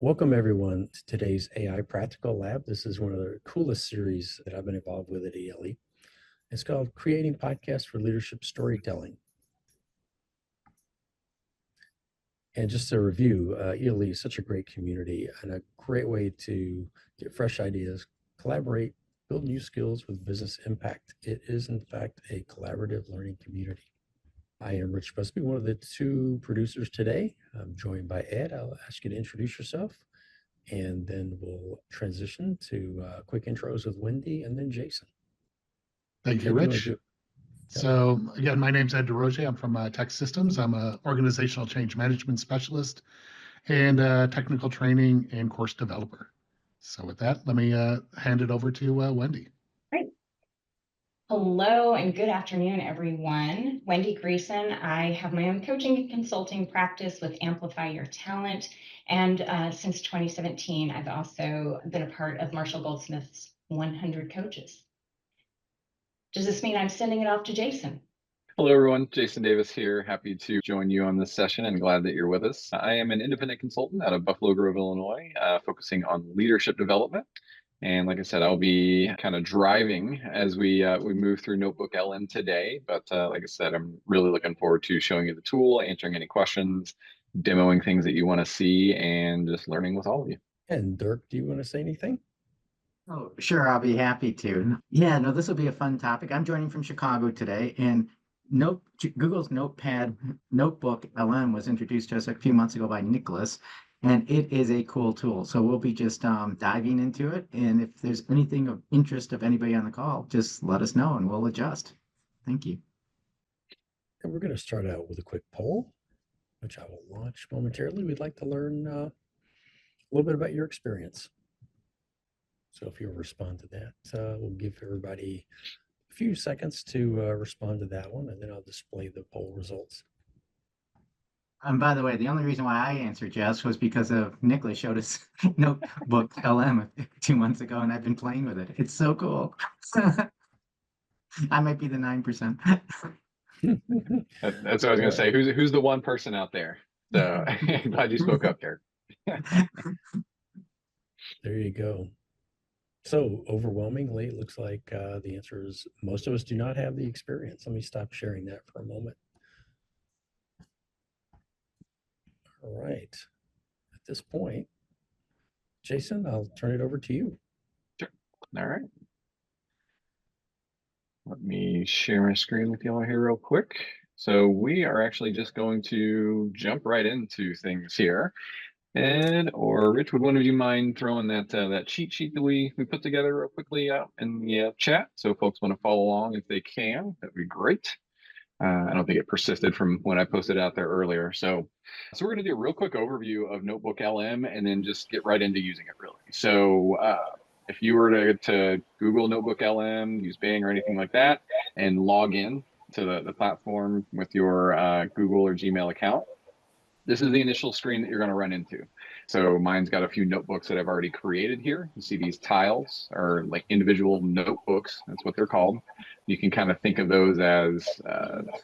Welcome everyone to today's AI Practical Lab. This is one of the coolest series that I've been involved with at ELE. It's called Creating Podcasts for Leadership Storytelling. And just a review, ELE is such a great community and a great way to get fresh ideas, collaborate, build new skills with business impact. It is, in fact, a collaborative learning community. I am Rich Busby, one of the two producers today. I'm joined by Ed. I'll ask you to introduce yourself, and then we'll transition to quick intros with Wendy and then Jason. Thank you, Rich. So again, my name's Ed DeRoge. I'm from Tech Systems. I'm an organizational change management specialist and technical training and course developer. So with that, let me hand it over to Wendy. Great. Hello and good afternoon, everyone. Wendy Greason. I have my own coaching and consulting practice with Amplify Your Talent. And since 2017, I've also been a part of Marshall Goldsmith's 100 Coaches. Does this mean I'm sending it off to Jason? Hello, everyone. Jason Davis here. Happy to join you on this session and glad that you're with us. I am an independent consultant out of Buffalo Grove, Illinois, focusing on leadership development. And like I said, I'll be kind of driving as we move through NotebookLM today. But like I said, I'm really looking forward to showing you the tool, answering any questions, demoing things that you want to see, and just learning with all of you. And Dirk, do you want to say anything? Oh, sure, I'll be happy to. Yeah, no, this will be a fun topic. I'm joining from Chicago today, and Google's Notebook LM was introduced to us a few months ago by Nicholas, and it is a cool tool. So we'll be just diving into it, and if there's anything of interest of anybody on the call, just let us know and we'll adjust. Thank you. And we're going to start out with a quick poll, which I will launch momentarily. We'd like to learn a little bit about your experience. So if you'll respond to that, we'll give everybody a few seconds to respond to that one, and then I'll display the poll results. And by the way, the only reason why I answered yes was because of Nicholas showed us Notebook LM 2 months ago, and I've been playing with it. It's so cool. I might be the 9%. That's what I was going to say. Who's the one person out there? So glad you spoke up there. There you go. So overwhelmingly, it looks like the answer is most of us do not have the experience. Let me stop sharing that for a moment. All right. At this point, Jason, I'll turn it over to you. Sure. All right. Let me share my screen with y'all here real quick. So we are actually just going to jump right into things here. Ed or Rich, would one of you mind throwing that cheat sheet that we put together real quickly out in the chat, so folks want to follow along if they can? That'd be great. I don't think it persisted from when I posted it out there earlier. So we're going to do a real quick overview of NotebookLM and then just get right into using it really. So if you were to Google NotebookLM, use Bing or anything like that, and log in to the platform with your Google or Gmail account, this is the initial screen that you're going to run into. So mine's got a few notebooks that I've already created here. You see these tiles are like individual notebooks. That's what they're called. You can kind of think of those as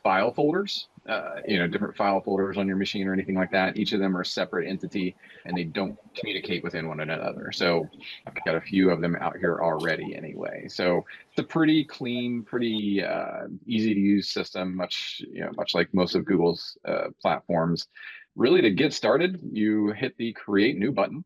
file folders, different file folders on your machine or anything like that. Each of them are a separate entity and they don't communicate within one another. So I've got a few of them out here already anyway. So it's a pretty clean, pretty easy to use system, much like most of Google's platforms. Really, to get started, you hit the Create New button,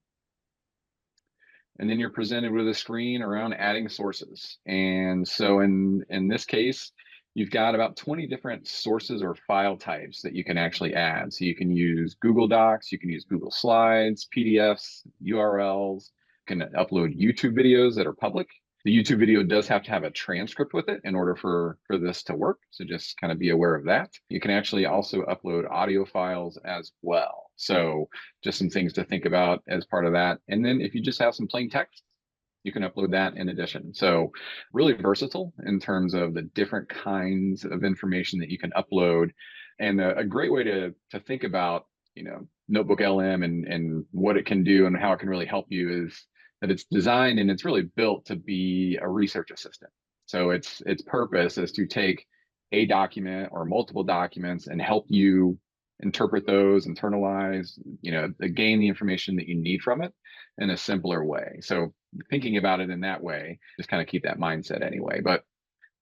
and then you're presented with a screen around adding sources. And so in this case, you've got about 20 different sources or file types that you can actually add. So you can use Google Docs, you can use Google Slides, PDFs, URLs, you can upload YouTube videos that are public. The YouTube video does have to have a transcript with it in order for this to work. So just kind of be aware of that. You can actually also upload audio files as well. So just some things to think about as part of that. And then if you just have some plain text, you can upload that in addition. So really versatile in terms of the different kinds of information that you can upload. And a great way to think about, NotebookLM and what it can do and how it can really help you is that it's designed and it's really built to be a research assistant. So its purpose is to take a document or multiple documents and help you interpret those, internalize, gain the information that you need from it in a simpler way. So thinking about it in that way, just kind of keep that mindset anyway. But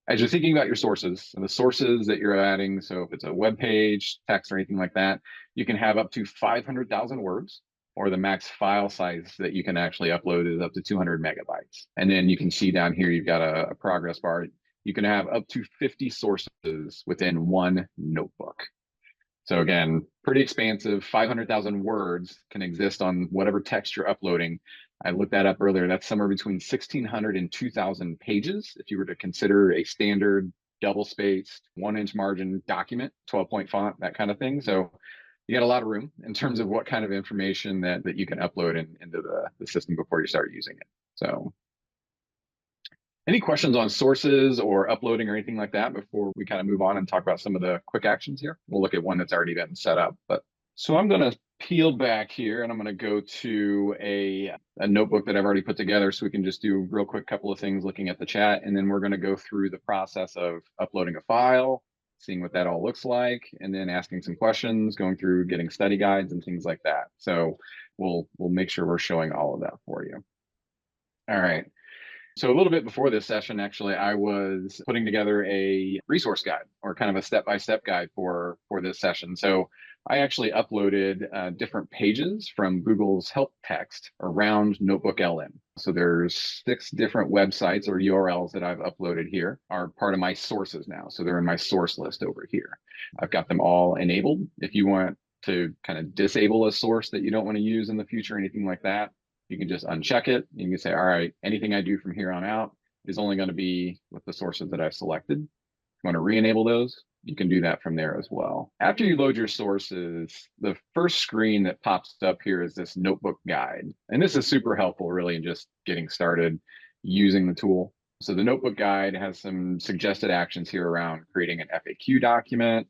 as you're thinking about your sources and the sources that you're adding, so if it's a web page, text, or anything like that, you can have up to 500,000 words, or the max file size that you can actually upload is up to 200 megabytes. And then you can see down here, you've got a progress bar. You can have up to 50 sources within one notebook. So again, pretty expansive. 500,000 words can exist on whatever text you're uploading. I looked that up earlier. That's somewhere between 1,600 and 2,000 pages if you were to consider a standard double-spaced 1-inch margin document, 12-point font, that kind of thing. So you got a lot of room in terms of what kind of information that you can upload into the system before you start using it. So any questions on sources or uploading or anything like that before we kind of move on and talk about some of the quick actions here? We'll look at one that's already been set up. But so I'm going to peel back here and I'm going to go to a notebook that I've already put together so we can just do a real quick couple of things looking at the chat. And then we're going to go through the process of uploading a file, seeing what that all looks like, and then asking some questions, going through getting study guides and things like that. So we'll make sure we're showing all of that for you. All right. So a little bit before this session, actually, I was putting together a resource guide or kind of a step-by-step guide for this session. So I actually uploaded different pages from Google's help text around NotebookLM. So there's 6 different websites or URLs that I've uploaded here are part of my sources now. So they're in my source list over here. I've got them all enabled. If you want to kind of disable a source that you don't want to use in the future, anything like that, you can just uncheck it. You can say, all right, anything I do from here on out is only going to be with the sources that I've selected. If you want to re-enable those, you can do that from there as well. After you load your sources, the first screen that pops up here is this notebook guide. And this is super helpful really in just getting started using the tool. So the notebook guide has some suggested actions here around creating an FAQ document,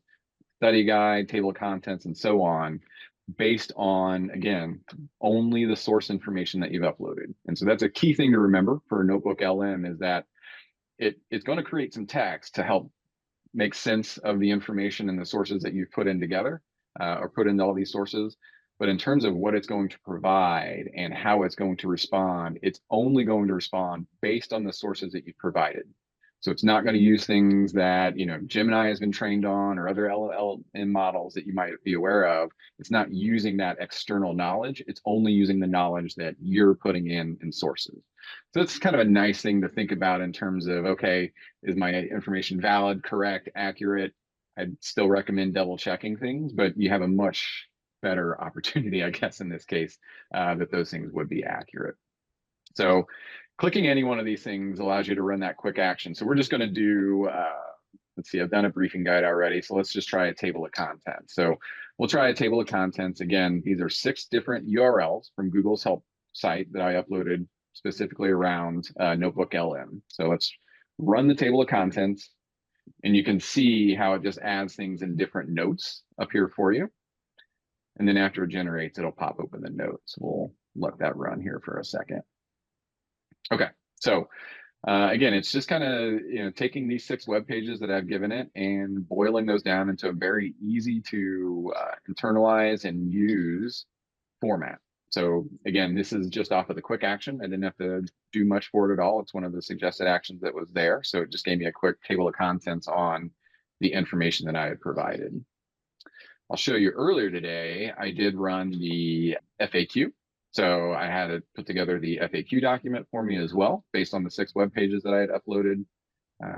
study guide, table of contents, and so on, based on, again, only the source information that you've uploaded. And so that's a key thing to remember for NotebookLM is that it's going to create some text to help make sense of the information and the sources that you've put in together or put into all these sources. But in terms of what it's going to provide and how it's going to respond, it's only going to respond based on the sources that you've provided. So it's not going to use things that, Gemini has been trained on or other LLM models that you might be aware of. It's not using that external knowledge. It's only using the knowledge that you're putting in sources. So it's kind of a nice thing to think about in terms of, okay, is my information valid, correct, accurate? I'd still recommend double checking things, but you have a much better opportunity, I guess, in this case, that those things would be accurate. So clicking any one of these things allows you to run that quick action. So we're just going to do, let's see, I've done a briefing guide already. So let's just try a table of contents. So we'll try a table of contents. Again, these are 6 different URLs from Google's help site that I uploaded specifically around NotebookLM. So let's run the table of contents. And you can see how it just adds things in different notes up here for you. And then after it generates, it'll pop open the notes. We'll let that run here for a second. Okay, so again, it's just kind of taking these 6 web pages that I've given it and boiling those down into a very easy to internalize and use format. So again, this is just off of the quick action. I didn't have to do much for it at all. It's one of the suggested actions that was there. So it just gave me a quick table of contents on the information that I had provided. I'll show you earlier today, I did run the FAQ. So I had it put together the FAQ document for me as well, based on the 6 web pages that I had uploaded.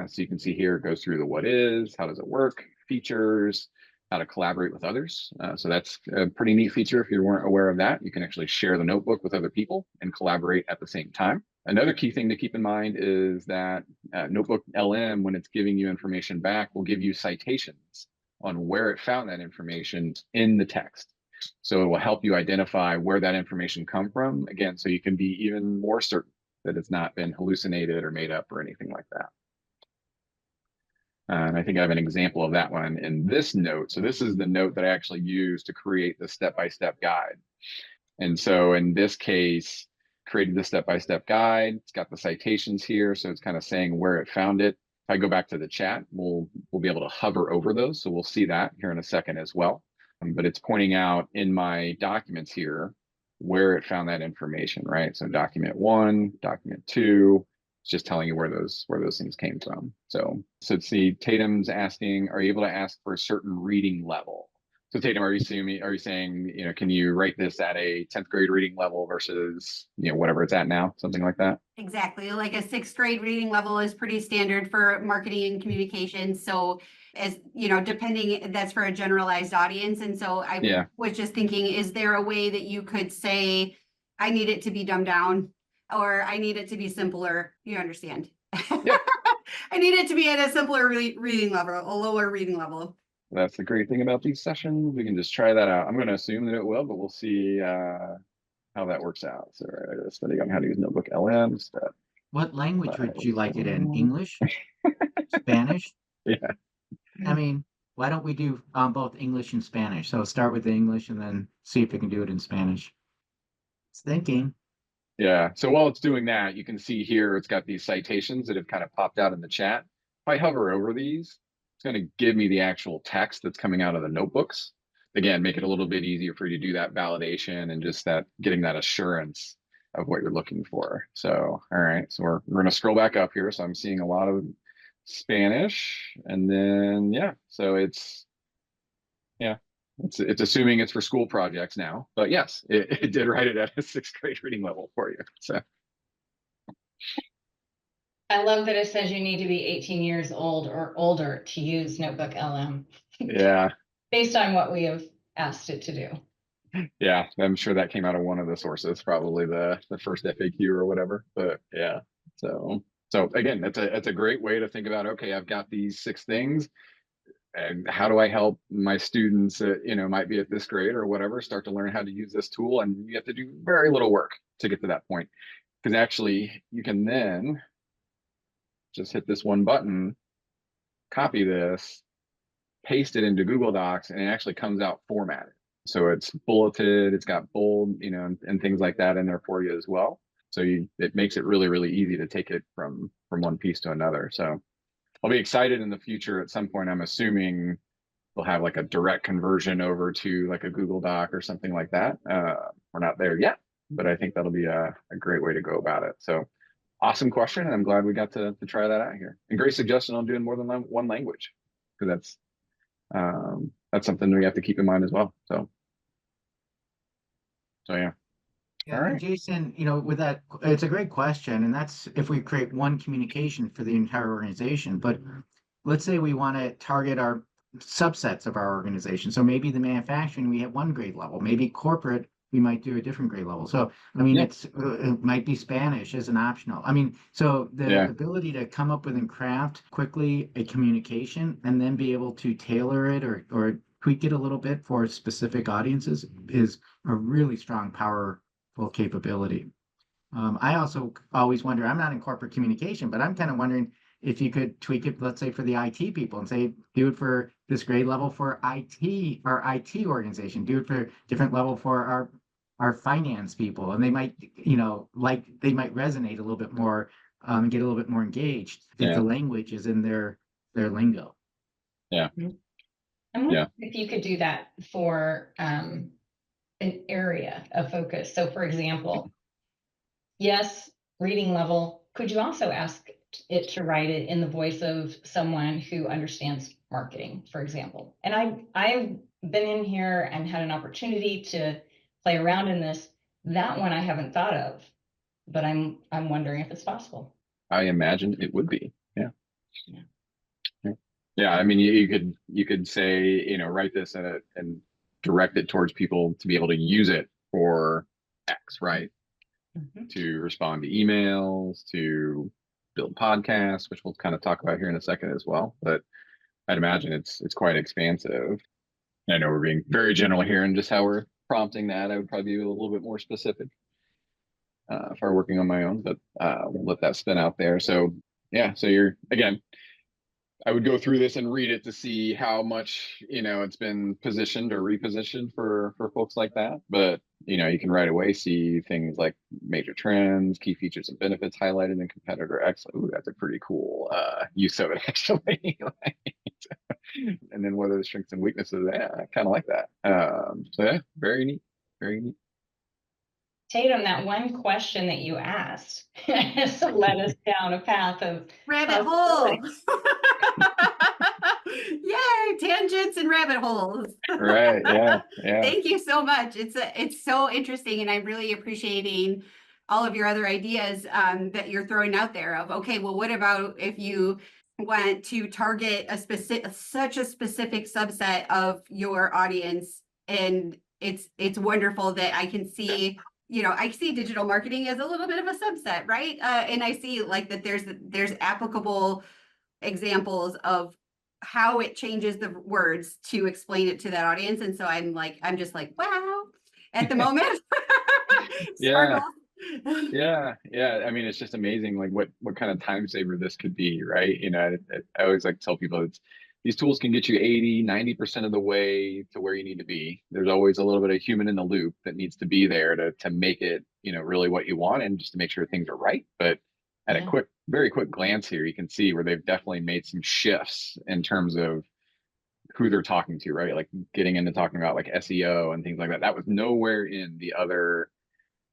So you can see here, it goes through the what is, how does it work, features, how to collaborate with others. So that's a pretty neat feature. If you weren't aware of that, you can actually share the notebook with other people and collaborate at the same time. Another key thing to keep in mind is that NotebookLM, when it's giving you information back, will give you citations on where it found that information in the text. So it will help you identify where that information come from, again, so you can be even more certain that it's not been hallucinated or made up or anything like that. And I think I have an example of that one in this note. So this is the note that I actually used to create the step-by-step guide. And so in this case, created the step-by-step guide. It's got the citations here. So it's kind of saying where it found it. If I go back to the chat, we'll be able to hover over those. So we'll see that here in a second as well. but it's pointing out in my documents here where it found that information, right? So document 1, document 2, it's just telling you where those things came from. So see, Tatum's asking, are you able to ask for a certain reading level? So Tatum, are you saying, you know, can you write this at a 10th grade reading level versus, you know, whatever it's at now, something like that? Exactly. Like a 6th grade reading level is pretty standard for marketing and communications. So as you know, depending, that's for a generalized audience. And so I was just thinking, is there a way that you could say, I need it to be dumbed down, or I need it to be simpler? You understand? Yeah. I need it to be at a simpler reading level, a lower reading level. That's the great thing about these sessions. We can just try that out. I'm going to assume that it will, but we'll see how that works out. So studying on how to use NotebookLM. What language would you like it in? English? Spanish? Yeah. I mean, why don't we do both English and Spanish? So start with the English and then see if we can do it in Spanish. It's thinking. Yeah. So while it's doing that, you can see here it's got these citations that have kind of popped out in the chat. If I hover over these, it's going to give me the actual text that's coming out of the notebooks. Again, make it a little bit easier for you to do that validation and just that getting that assurance of what you're looking for. So, all right. So we're going to scroll back up here. So I'm seeing a lot of Spanish, and then yeah. So it's assuming it's for school projects now, but yes, it did write it at a 6th grade reading level for you. So I love that it says you need to be 18 years old or older to use NotebookLM. yeah, Based on what we have asked it to do. yeah, I'm sure that came out of one of the sources, probably the first FAQ or whatever. But yeah, so again, it's a great way to think about. Okay, I've got these 6 things, and how do I help my students that, you know, might be at this grade or whatever start to learn how to use this tool? And you have to do very little work to get to that point, because actually you can then just hit this one button, copy this, paste it into Google Docs, and it actually comes out formatted. So it's bulleted, it's got bold, you know, and things like that in there for you as well. So it makes it really, really easy to take it from one piece to another. So I'll be excited in the future at some point. I'm assuming we'll have like a direct conversion over to like a Google Doc or something like that. We're not there yet, but I think that'll be a great way to go about it. So awesome question. And I'm glad we got to try that out here. And great suggestion on doing more than one language, because that's something we have to keep in mind as well. So yeah. Yeah, All right. and Jason, you know, with that, it's a great question, and that's if we create one communication for the entire organization. But let's say we want to target our subsets of our organization. So maybe the manufacturing, we have one grade level. Maybe corporate, we might do a different grade level. So I mean, Yeah. it might be Spanish as an optional. I mean, so the Yeah. ability to come up with and craft quickly a communication and then be able to tailor it or tweak it a little bit for specific audiences is a really strong, powerful capability. I also always wonder, I'm not in corporate communication, but I'm kind of wondering if you could tweak it, let's say for the IT people and say, do it for this grade level for IT, our IT organization, do it for different level for our finance people. And they might, you know, like they might resonate a little bit more and get a little bit more engaged if the language is in their lingo. Yeah. I wonder if you could do that for an area of focus. So for example, yes, reading level. Could you also ask it to write it in the voice of someone who understands marketing, for example? And I've been in here and had an opportunity to play around in this. That one I haven't thought of, but I'm wondering if it's possible. I imagine it would be. Yeah. Yeah. I mean, you could say, you know, write this and direct it towards people to be able to use it for X, right? To respond to emails, to build podcasts, which we'll kind of talk about here in a second as well. But I'd imagine it's quite expansive. I know we're being very general here and just how we're prompting that. I would probably be a little bit more specific if I were working on my own, but we'll let that spin out there. So yeah, so you're again, I would go through this and read it to see how much, it's been positioned or repositioned for folks like that. But, you can right away see things like major trends, key features and benefits highlighted in competitor X. Ooh, that's a pretty cool use of it, actually. And then what are the strengths and weaknesses? Yeah, I kind of like that. So yeah, very neat. Very neat. Tatum, that one question that you asked has led us down a path of rabbit hole. Yay, tangents and rabbit holes. Right. Yeah. Yeah. Thank you so much. It's so interesting, and I'm really appreciating all of your other ideas that you're throwing out there of, okay, well, what about if you want to target such a specific subset of your audience? And it's wonderful that I can see, I see digital marketing as a little bit of a subset, right? And I see like that there's applicable examples of how it changes the words to explain it to that audience. And so I'm just like, wow, at the moment. Yeah. Yeah. I mean, it's just amazing, like what kind of time saver this could be, right? I always like to tell people these tools can get you 80-90% of the way to where you need to be. There's always a little bit of human in the loop that needs to be there to make it, really what you want, and just to make sure things are right. But at a very quick glance here, you can see where they've definitely made some shifts in terms of who they're talking to, right? Like getting into talking about like SEO and things like that. That was nowhere in the other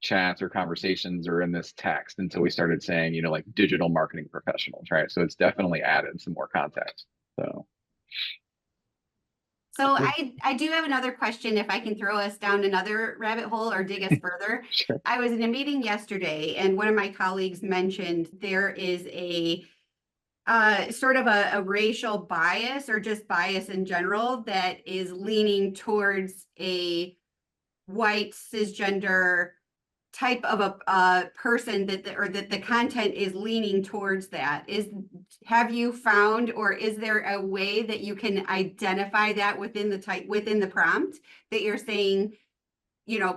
chats or conversations or in this text until we started saying, like digital marketing professionals, right? So it's definitely added some more context. So I do have another question, if I can throw us down another rabbit hole or dig us further. Sure. I was in a meeting yesterday, and one of my colleagues mentioned there is a sort of a racial bias, or just bias in general, that is leaning towards a white cisgender type of a person that the content is leaning towards. Have you found, or is there a way that you can identify that within the prompt that you're saying,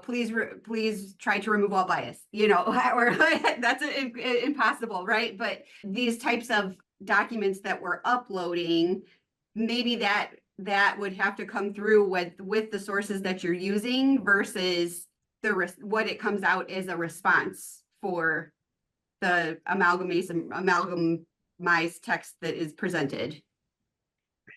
please try to remove all bias, or that's impossible, right? But these types of documents that we're uploading, maybe that would have to come through with the sources that you're using versus what it comes out as a response for the amalgamized text that is presented.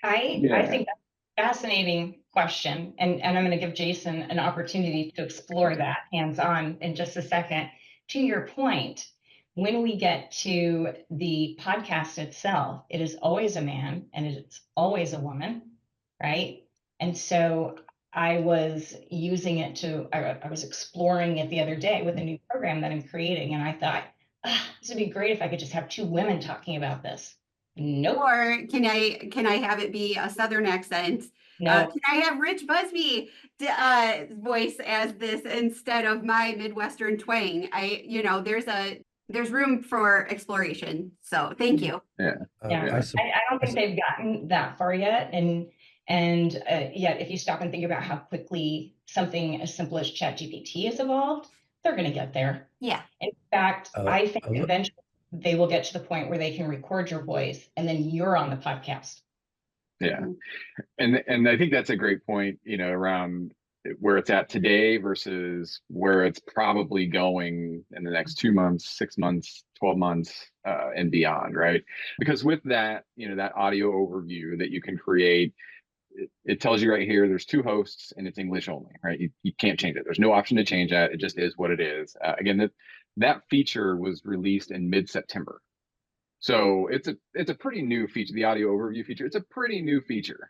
I think that's a fascinating question, and I'm going to give Jason an opportunity to explore that hands-on in just a second. To your point, when we get to the podcast itself, it is always a man and it's always a woman, right? And so I was using it I was exploring it the other day with a new program that I'm creating, and I thought, this would be great if I could just have two women talking about this. Nope. Or can I have it be a Southern accent? No. Can I have Rich Busby voice as this instead of my Midwestern twang? There's room for exploration. So thank you. I don't think they've gotten that far yet. And yet, if you stop and think about how quickly something as simple as ChatGPT has evolved, they're going to get there. Yeah. In fact, I think eventually they will get to the point where they can record your voice and then you're on the podcast. Yeah. And I think that's a great point, around where it's at today versus where it's probably going in the next 2 months, 6 months, 12 months, and beyond, right? Because with that, that audio overview that you can create, it tells you right here, there's 2 hosts and it's English only, right? You can't change it. There's no option to change that. It just is what it is. Again, that feature was released in mid-September. So it's a pretty new feature, the audio overview feature. It's a pretty new feature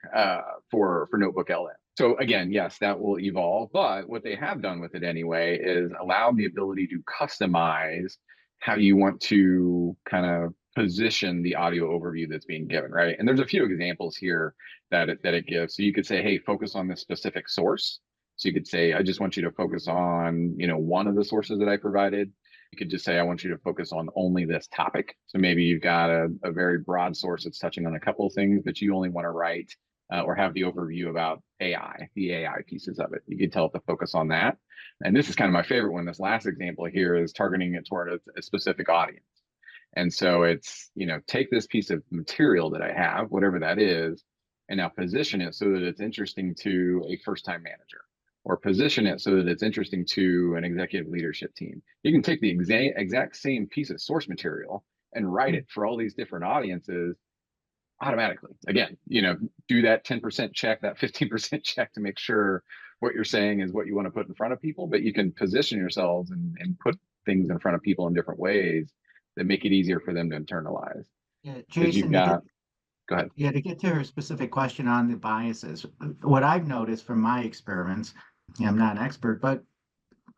for NotebookLM. So again, yes, that will evolve, but what they have done with it anyway is allow the ability to customize how you want to kind of position the audio overview that's being given, right? And there's a few examples here that it gives. So you could say, hey, focus on this specific source. So you could say, I just want you to focus on, one of the sources that I provided. You could just say, I want you to focus on only this topic. So maybe you've got a very broad source that's touching on a couple of things, but you only want to write or have the overview about AI, the AI pieces of it. You could tell it to focus on that. And this is kind of my favorite one. This last example here is targeting it toward a specific audience. And so it's, take this piece of material that I have, whatever that is, and now position it so that it's interesting to a first-time manager, or position it so that it's interesting to an executive leadership team. You can take the exact same piece of source material and write it for all these different audiences automatically. Again, do that 10% check, that 15% check to make sure what you're saying is what you want to put in front of people, but you can position yourselves and put things in front of people in different ways that make it easier for them to internalize. Yeah, Because you've Jason, got, go ahead. yeah, to get to her specific question on the biases, what I've noticed from my experiments, I'm not an expert, but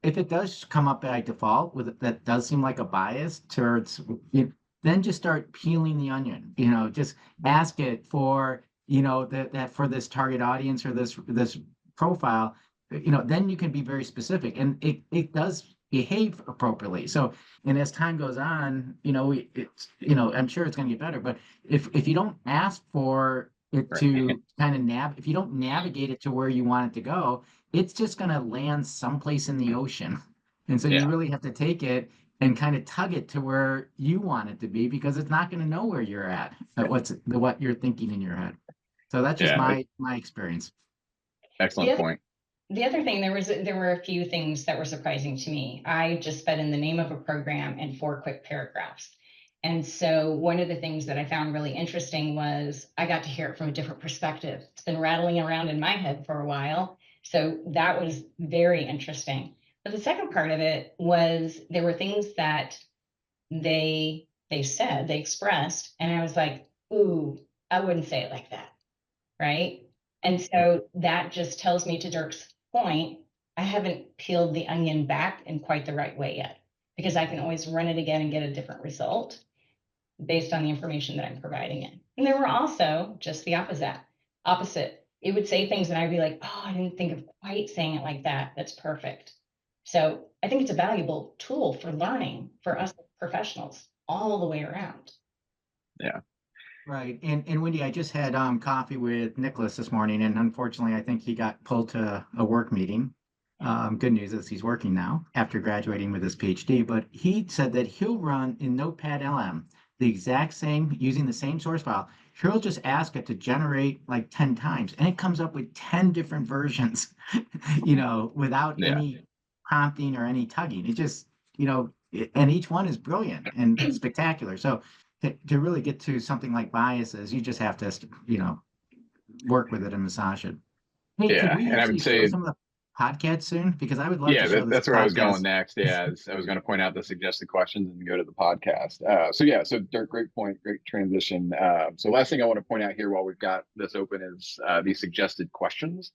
if it does come up by default with that does seem like a bias towards you, then just start peeling the onion. Just ask it for that for this target audience or this profile. Then you can be very specific, and it does behave appropriately. So, and as time goes on, I'm sure it's going to get better. But if you don't ask for it to kind of if you don't navigate it to where you want it to go, it's just going to land someplace in the ocean. And so you really have to take it and kind of tug it to where you want it to be, because it's not going to know where you're at what you're thinking in your head. So that's just my experience. Excellent point. The other thing, there were a few things that were surprising to me. I just fed in the name of a program and 4 quick paragraphs. And so one of the things that I found really interesting was I got to hear it from a different perspective. It's been rattling around in my head for a while. So that was very interesting. But the second part of it was there were things that they said, they expressed, and I was like, ooh, I wouldn't say it like that. Right. And so that just tells me, to Dirk's point, I haven't peeled the onion back in quite the right way yet, because I can always run it again and get a different result based on the information that I'm providing it. And there were also just the opposite. It would say things and I'd be like, oh, I didn't think of quite saying it like that. That's perfect. So I think it's a valuable tool for learning for us professionals all the way around. Yeah. Right. And Wendy, I just had coffee with Nicholas this morning, and unfortunately, I think he got pulled to a work meeting. Good news is he's working now after graduating with his PhD, but he said that he'll run in Notepad LM the exact same, using the same source file. He'll just ask it to generate like 10 times, and it comes up with 10 different versions, without any prompting or any tugging. It just, and each one is brilliant and spectacular. So to really get to something like biases, you just have to, work with it and massage it. Hey, could we actually show some of the podcasts soon? Because I would love to show that's where I was going next. I was going to point out the suggested questions and go to the podcast. So Dirk, great point, great transition. So last thing I want to point out here while we've got this open is these suggested questions.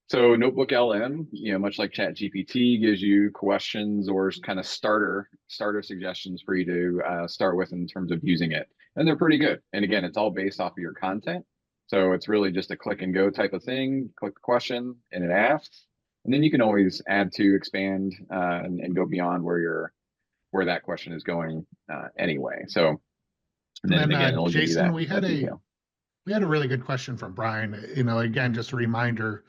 So NotebookLM, much like ChatGPT, gives you questions or kind of starter suggestions for you to start with in terms of using it. And they're pretty good. And again, it's all based off of your content. So it's really just a click and go type of thing. Click the question and it asks. And then you can always add to, expand, and go beyond where that question is going anyway. So and then again, it'll Jason, give you that, we had a really good question from Brian. Again, just a reminder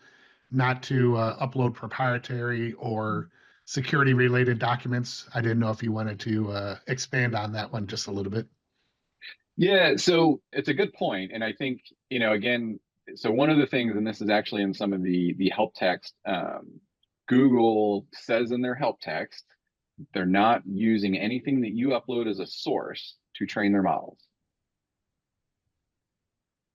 not to upload proprietary or security related documents. I didn't know if you wanted to expand on that one just a little bit. Yeah, so it's a good point. And I think, again, so one of the things, and this is actually in some of the help text, Google says in their help text, they're not using anything that you upload as a source to train their models.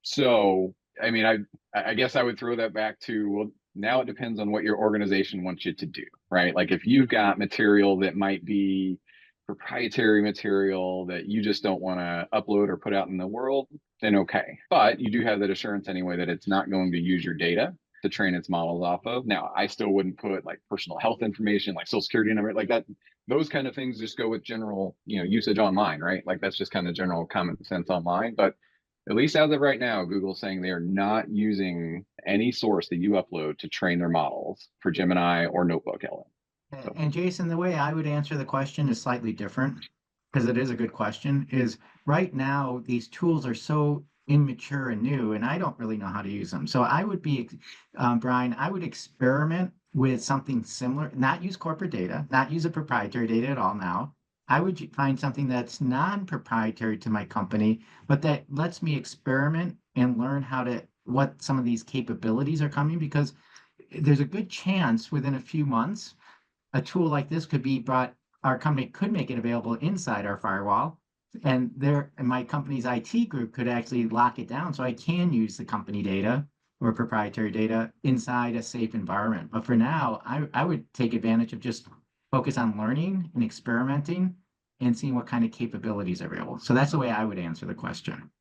So, I mean, I guess I would throw that back to, well, now it depends on what your organization wants you to do, right? Like if you've got material that might be proprietary material that you just don't want to upload or put out in the world, then okay. But you do have that assurance anyway that it's not going to use your data to train its models off of. Now, I still wouldn't put like personal health information, like social security number, like that. Those kind of things just go with general, usage online, right? Like that's just kind of general common sense online. But at least as of right now, Google's saying they are not using any source that you upload to train their models for Gemini or NotebookLM. So. And Jason, the way I would answer the question is slightly different, because it is a good question, is right now these tools are so immature and new, and I don't really know how to use them. So I would be, Brian, I would experiment with something similar, not use corporate data, not use a proprietary data at all now, I would find something that's non-proprietary to my company, but that lets me experiment and learn what some of these capabilities are coming, because there's a good chance within a few months, a tool like this could be brought, our company could make it available inside our firewall, and my company's IT group could actually lock it down so I can use the company data or proprietary data inside a safe environment. But for now, I would take advantage of just focus on learning and experimenting and seeing what kind of capabilities are available. So that's the way I would answer the question.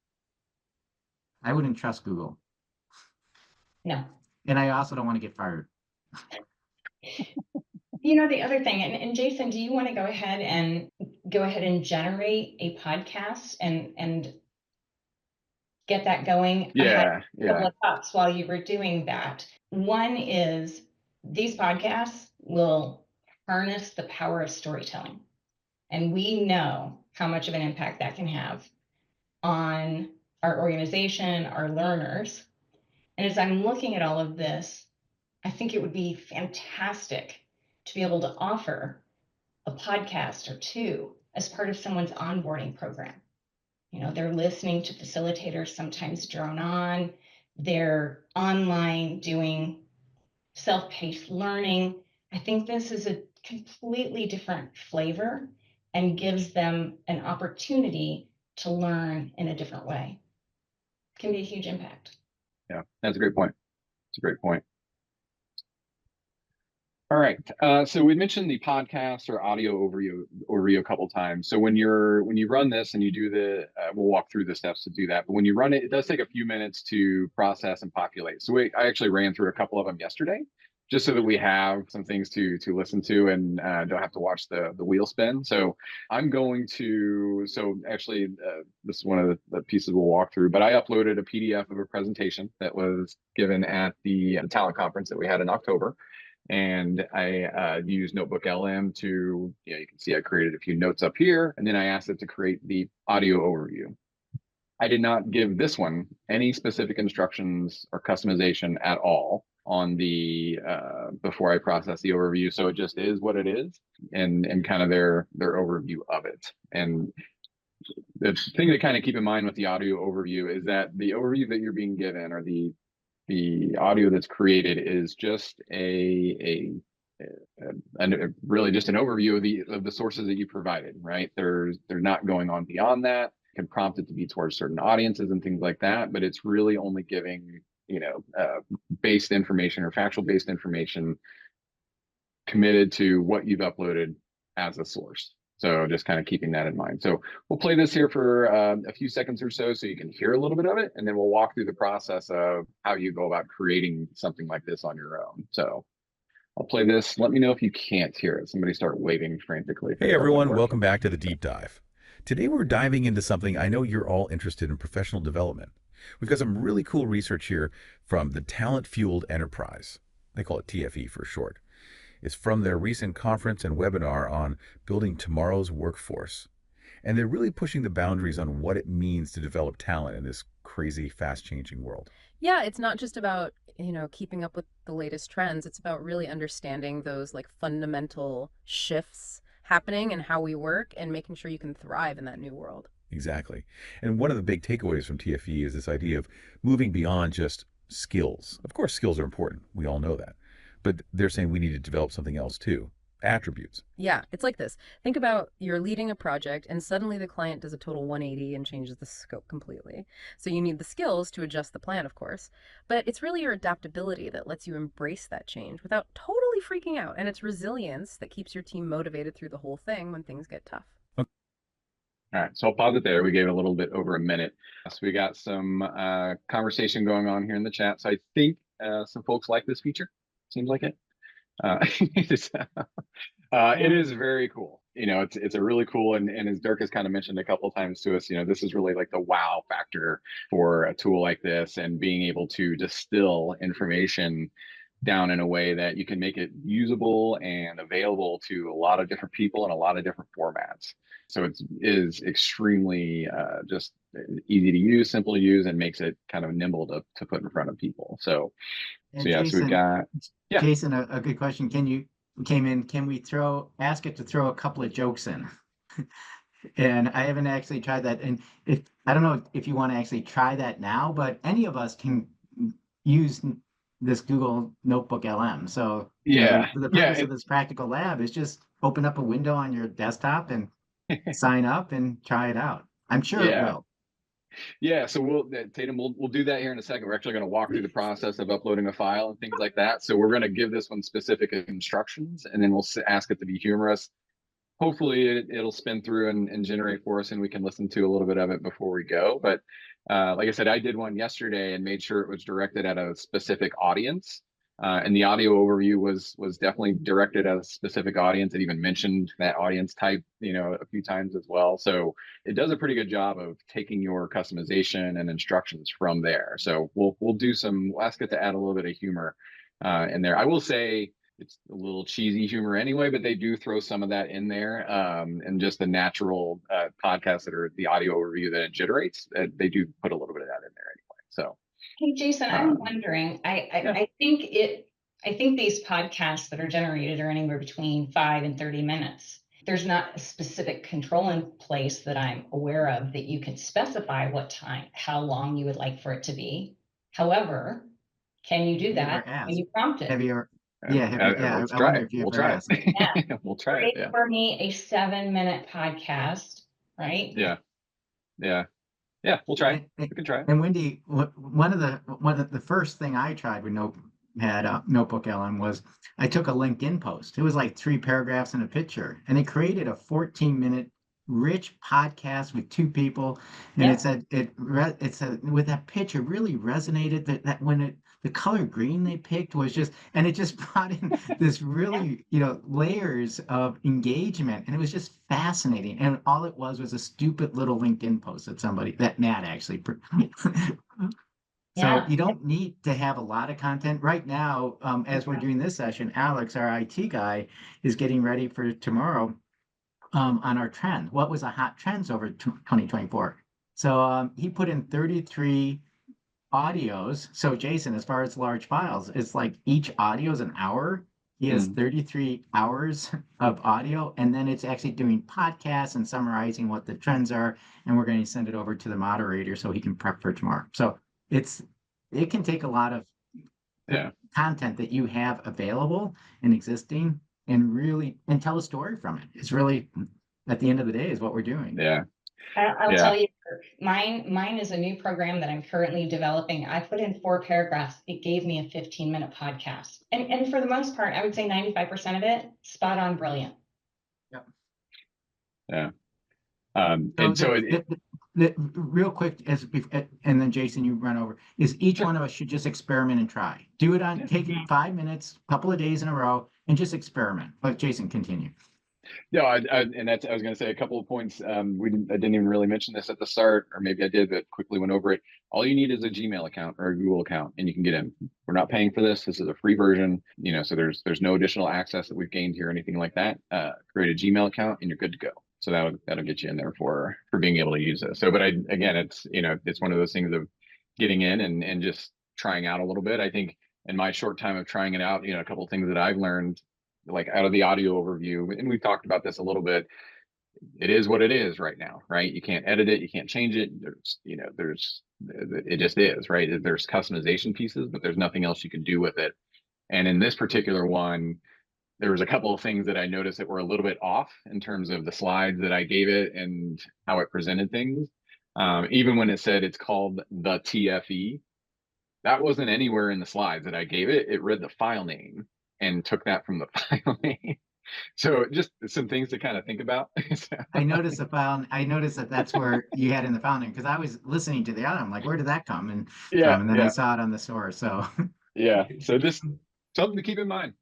I wouldn't trust Google. No. And I also don't want to get fired. The other thing, and Jason, do you want to go ahead and generate a podcast and get that going? I had a couple of thoughts while you were doing that. One is these podcasts will harness the power of storytelling. And we know how much of an impact that can have on our organization, our learners. And as I'm looking at all of this, I think it would be fantastic to be able to offer a podcast or two as part of someone's onboarding program. They're listening to facilitators sometimes drone on, they're online doing self-paced learning. I think this is a completely different flavor and gives them an opportunity to learn in a different way. It can be a huge impact. Yeah, that's a great point. It's a great point. All right. So we mentioned the podcast or audio overview a couple times. So when you run this and you do we'll walk through the steps to do that. But when you run it, it does take a few minutes to process and populate. So I actually ran through a couple of them yesterday, just so that we have some things to listen to and don't have to watch the wheel spin. So I'm going to. So actually, this is one of the pieces we'll walk through. But I uploaded a PDF of a presentation that was given at the talent conference that we had in October. And I used NotebookLM to, you can see I created a few notes up here, and then I asked it to create the audio overview. I did not give this one any specific instructions or customization at all on the before I process the overview. So it just is what it is, and kind of their overview of it. And the thing to kind of keep in mind with the audio overview is that the overview that you're being given, or the audio that's created, is just really just an overview of the sources that you provided, right? They're not going on beyond that. It can prompt it to be towards certain audiences and things like that, but it's really only giving, based information or factual based information committed to what you've uploaded as a source. So just kind of keeping that in mind. So we'll play this here for a few seconds or so you can hear a little bit of it, and then we'll walk through the process of how you go about creating something like this on your own. So I'll play this. Let me know if you can't hear it. Somebody start waving frantically. Hey everyone, welcome back to the Deep Dive. Today we're diving into something I know you're all interested in: professional development. We've got some really cool research here from the Talent Fueled Enterprise. They call it TFE for short. It's from their recent conference and webinar on building tomorrow's workforce. And they're really pushing the boundaries on what it means to develop talent in this crazy, fast-changing world. Yeah, it's not just about, keeping up with the latest trends. It's about really understanding those fundamental shifts happening and how we work, and making sure you can thrive in that new world. Exactly. And one of the big takeaways from TFE is this idea of moving beyond just skills. Of course, skills are important. We all know that. But they're saying we need to develop something else too: attributes. Yeah, it's like this. Think about you're leading a project and suddenly the client does a total 180 and changes the scope completely. So you need the skills to adjust the plan, of course, but it's really your adaptability that lets you embrace that change without totally freaking out. And it's resilience that keeps your team motivated through the whole thing when things get tough. Okay. All right, so I'll pause it there. We gave it a little bit over a minute. So we got some conversation going on here in the chat. So I think some folks like this feature. Seems like it. It is very cool. It's a really cool, and as Dirk has kind of mentioned a couple of times to us, this is really like the wow factor for a tool like this, and being able to distill information down in a way that you can make it usable and available to a lot of different people in a lot of different formats. So it is extremely just easy to use, simple to use, and makes it kind of nimble to put in front of people. So Jason, so we've got, Jason, a good question. Can we ask it to throw a couple of jokes in? And I haven't actually tried that. And I don't know if you want to actually try that now, but any of us can use this Google Notebook LM. So, Yeah, the yeah, purpose of this practical lab is just open up a window on your desktop and sign up and try it out. I'm sure it yeah. will. Yeah, so Tatum, we'll do that here in a second. We're actually going to walk through the process of uploading a file and things like that. So we're going to give this one specific instructions, and then we'll ask it to be humorous. Hopefully, it'll spin through and generate for us, and we can listen to a little bit of it before we go. But like I said, I did one yesterday and made sure it was directed at a specific audience. And the audio overview was definitely directed at a specific audience. It even mentioned that audience type, a few times as well. So it does a pretty good job of taking your customization and instructions from there. So we'll ask it to add a little bit of humor in there. I will say it's a little cheesy humor anyway, but they do throw some of that in there. And just the natural podcasts that are the audio overview that it generates, they do put a little bit of that in there anyway. So. Hey, Jason, I'm wondering, Yeah. I think these podcasts that are generated are anywhere between 5 and 30 minutes. There's not a specific control in place that I'm aware of that you can specify how long you would like for it to be. However, can you do that when you prompt it? Have you ever? Yeah, Let's I try wonder it. if you We'll ever try asked. it. Yeah. We'll try Create it. Yeah. for me a 7-minute podcast, right? Yeah. Yeah. Yeah. We'll try it. We can try it. And Wendy, one of the first thing I tried with Notebook LM was I took a LinkedIn post. It was like 3 paragraphs and a picture, and it created a 14-minute rich podcast with 2 people. And Yeah. it said with that picture really resonated that when the color green they picked was and it just brought in this really, layers of engagement, and it was just fascinating. And all it was a stupid little LinkedIn post that Matt actually. So Yeah. you don't need to have a lot of content right now. As we're doing this session, Alex, our IT guy, is getting ready for tomorrow on our trend. What was the hot trends over 2024? So he put in 33 audios. So Jason, as far as large files, it's like each audio is an hour. He has 33 hours of audio, and then it's actually doing podcasts and summarizing what the trends are. And we're going to send it over to the moderator so he can prep for tomorrow. So it can take a lot of content that you have available and existing and tell a story from it. It's really, at the end of the day, is what we're doing. Yeah. I'll tell you, mine is a new program that I'm currently developing. I put in 4 paragraphs. It gave me a 15-minute podcast. And for the most part, I would say 95% of it, spot on, brilliant. Yep. Yeah. And so real quick, and then Jason, you run over, is each one of us should just experiment and try. Do it take 5 minutes, a couple of days in a row, and just experiment. But Jason, continue. No, I was going to say a couple of points. I didn't even really mention this at the start, or maybe I did, but quickly went over it. All you need is a Gmail account or a Google account, and you can get in. We're not paying for this. This is a free version, so there's no additional access that we've gained here or anything like that. Create a Gmail account, and you're good to go. So that'll get you in there for being able to use this. So, but again, it's one of those things of getting in and just trying out a little bit. I think in my short time of trying it out, a couple of things that I've learned, like out of the audio overview, and we've talked about this a little bit, it is what it is right now, right? You can't edit it, you can't change it. It just is, right? There's customization pieces, but there's nothing else you can do with it. And in this particular one, there was a couple of things that I noticed that were a little bit off in terms of the slides that I gave it and how it presented things. Even when it said it's called the TFE, that wasn't anywhere in the slides that I gave it. It read the file name and took that from the file name. So just some things to kind of think about. I noticed that's where you had in the file name, because I was listening to the other. I'm like, where did that come? And then I saw it on the source. So so just something to keep in mind.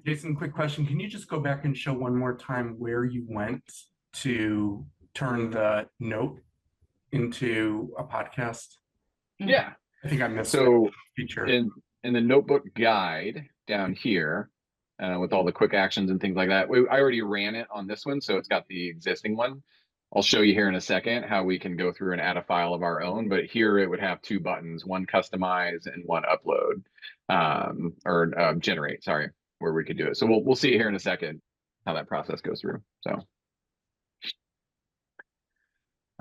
Jason, quick question. Can you just go back and show one more time where you went to turn the note into a podcast? Yeah. I think I missed so feature. In the notebook guide down here, with all the quick actions and things like that, I already ran it on this one, so it's got the existing one. I'll show you here in a second how we can go through and add a file of our own, but here it would have 2 buttons, one customize and one upload, or generate, sorry, where we could do it. So we'll see here in a second how that process goes through. So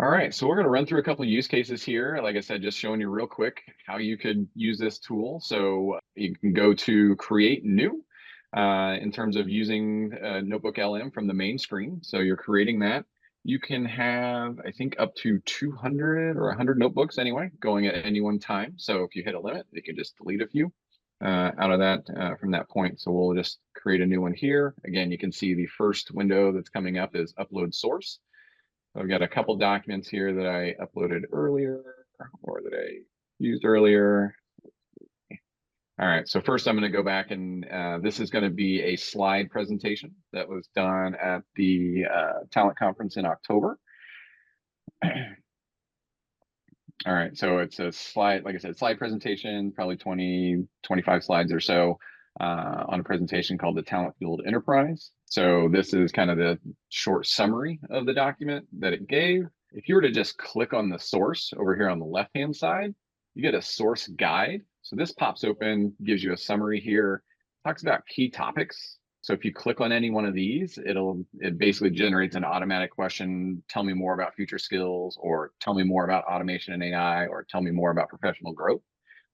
All right, so we're going to run through a couple of use cases here. Like I said, just showing you real quick how you could use this tool. So you can go to create new in terms of using NotebookLM from the main screen. So you're creating that. You can have, I think, up to 200 or 100 notebooks anyway, going at any one time. So if you hit a limit, you can just delete a few out of that from that point. So we'll just create a new one here. Again, you can see the first window that's coming up is upload source. I've got a couple documents here that I uploaded earlier or that I used earlier. All right, so first I'm going to go back and this is going to be a slide presentation that was done at the talent conference in October. All right, so it's a slide, like I said, slide presentation, probably 20, 25 slides or so on a presentation called the Talent Fueled Enterprise. So this is kind of the short summary of the document that it gave. If you were to just click on the source over here on the left-hand side, you get a source guide. So this pops open, gives you a summary here, talks about key topics. So if you click on any one of these, it basically generates an automatic question, tell me more about future skills, or tell me more about automation and AI, or tell me more about professional growth.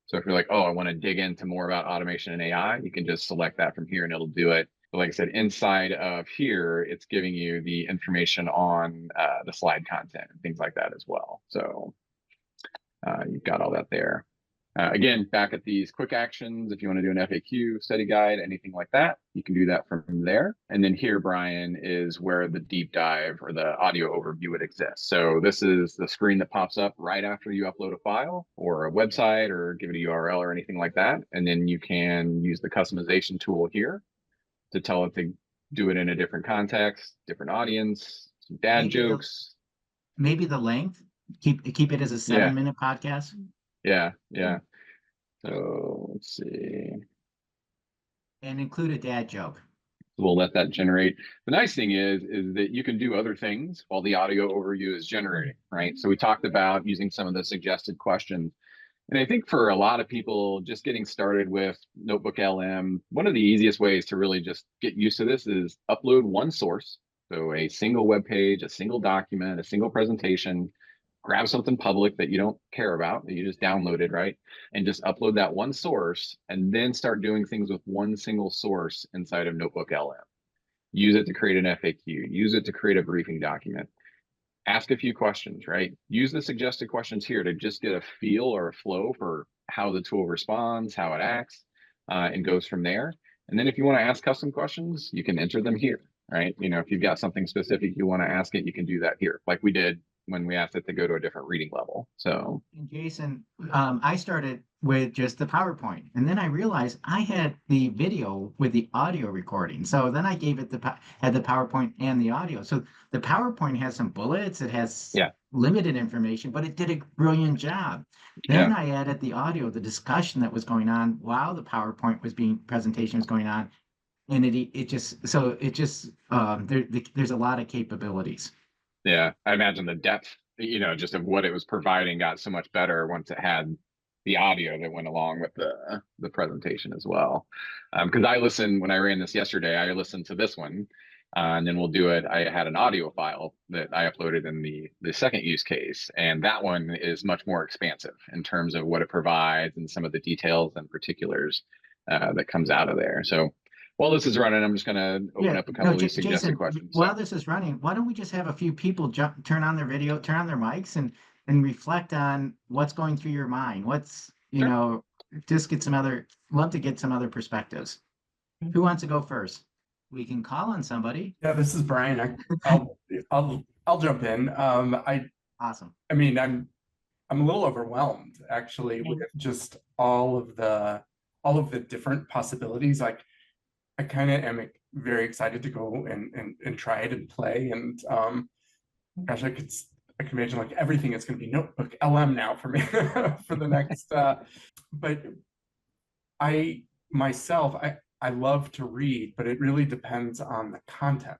So if you're like, oh, I want to dig into more about automation and AI, you can just select that from here and it'll do it. But like I said, inside of here, it's giving you the information on the slide content and things like that as well. So you've got all that there. Again, back at these quick actions, if you want to do an FAQ, study guide, anything like that, you can do that from there. And then here, Brian, is where the deep dive or the audio overview would exist. So this is the screen that pops up right after you upload a file or a website or give it a URL or anything like that. And then you can use the customization tool here to tell it to do it in a different context, different audience, some dad jokes. Maybe the length, keep it as a 7-minute podcast. Yeah. So let's see. And include a dad joke. We'll let that generate. The nice thing is that you can do other things while the audio overview is generating, right? So we talked about using some of the suggested questions. And I think for a lot of people just getting started with NotebookLM, one of the easiest ways to really just get used to this is upload one source. So a single web page, a single document, a single presentation, grab something public that you don't care about, that you just downloaded, right? And just upload that one source and then start doing things with one single source inside of NotebookLM. Use it to create an FAQ, use it to create a briefing document. Ask a few questions, right? Use the suggested questions here to just get a feel or a flow for how the tool responds, how it acts, and goes from there. And then if you want to ask custom questions, you can enter them here, right? You know, if you've got something specific you want to ask it, you can do that here, like we did when we asked it to go to a different reading level. So, and Jason, I started with just the PowerPoint, and then I realized I had the video with the audio recording. So then I gave it had the PowerPoint and the audio. So the PowerPoint has some bullets, it has limited information, but it did a brilliant job. Then I added the audio, the discussion that was going on while the PowerPoint presentation was going on, and there's a lot of capabilities. Yeah, I imagine the depth, just of what it was providing got so much better once it had the audio that went along with the presentation as well. Because I listened, when I ran this yesterday, I listened to this one, and then we'll do it. I had an audio file that I uploaded in the second use case, and that one is much more expansive in terms of what it provides and some of the details and particulars that comes out of there. So while this is running, I'm just going to open up a couple of these suggested Jason, questions. While this is running, why don't we just have a few people turn on their video, turn on their mics, and reflect on what's going through your mind? What's, just love to get some other perspectives. Who wants to go first? We can call on somebody. Yeah, this is Brian. I'll jump in. Awesome. I mean, I'm a little overwhelmed actually with just all of the different possibilities. Like, I kind of am very excited to go and try it and play. And gosh, I can imagine like everything is going to be NotebookLM now for me for the next. But I love to read, but it really depends on the content.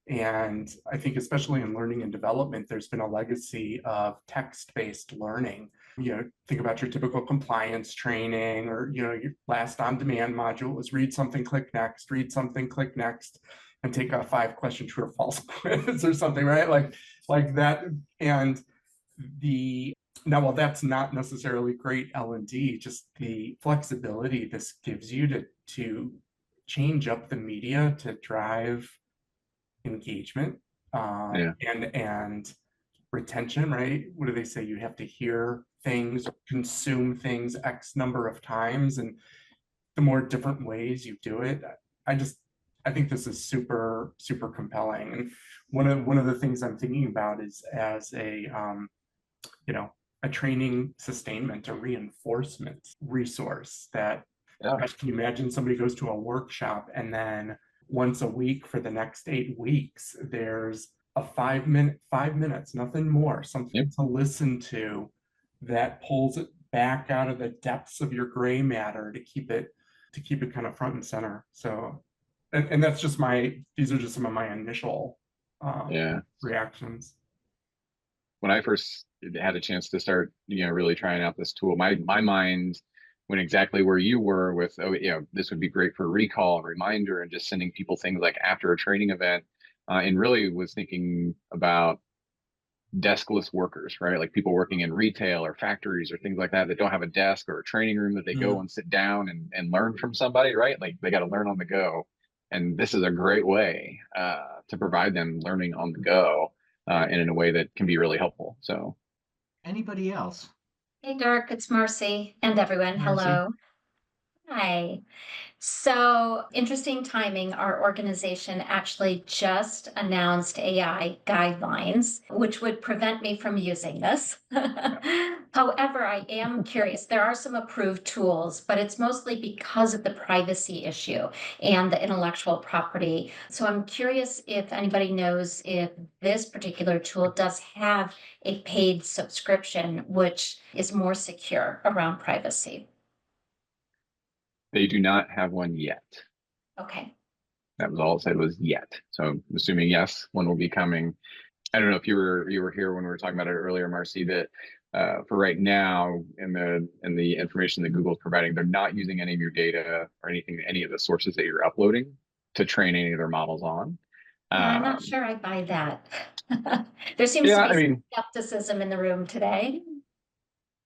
And I think especially in learning and development, there's been a legacy of text-based learning. Think about your typical compliance training, or, your last on-demand module was read something, click next, read something, click next, and take a 5-question true or false quiz or something, right? Like, like that. And now, while that's not necessarily great L&D, just the flexibility this gives you to change up the media to drive engagement and retention, right? What do they say? You have to hear things, consume things X number of times, and the more different ways you do it, I think this is super, super compelling. And one of the things I'm thinking about is as a a training sustainment, a reinforcement resource that can you imagine somebody goes to a workshop and then once a week for the next 8 weeks, there's a 5 minutes, nothing more, something to listen to that pulls it back out of the depths of your gray matter to keep it kind of front and center. So, and that's just these are just some of my initial reactions. When I first had a chance to start, really trying out this tool, my mind went exactly where you were with, this would be great for recall, reminder, and just sending people things like after a training event, and really was thinking about deskless workers, right? Like people working in retail or factories or things like that don't have a desk or a training room that they go and sit down and learn from somebody, right? Like they got to learn on the go. And this is a great way to provide them learning on the go and in a way that can be really helpful. So anybody else? Hey, Dirk, it's Marcy and everyone. Marcy. Hello. Hi. So, interesting timing. Our organization actually just announced AI guidelines, which would prevent me from using this. However, I am curious. There are some approved tools, but it's mostly because of the privacy issue and the intellectual property. So, I'm curious if anybody knows if this particular tool does have a paid subscription, which is more secure around privacy. They do not have one yet. Okay. That was all it said was yet. So I'm assuming yes, one will be coming. I don't know if you were here when we were talking about it earlier, Marcy, that for right now in the information that Google's providing, they're not using any of your data or any of the sources that you're uploading to train any of their models on. I'm not sure I buy that. There seems to be some skepticism in the room today.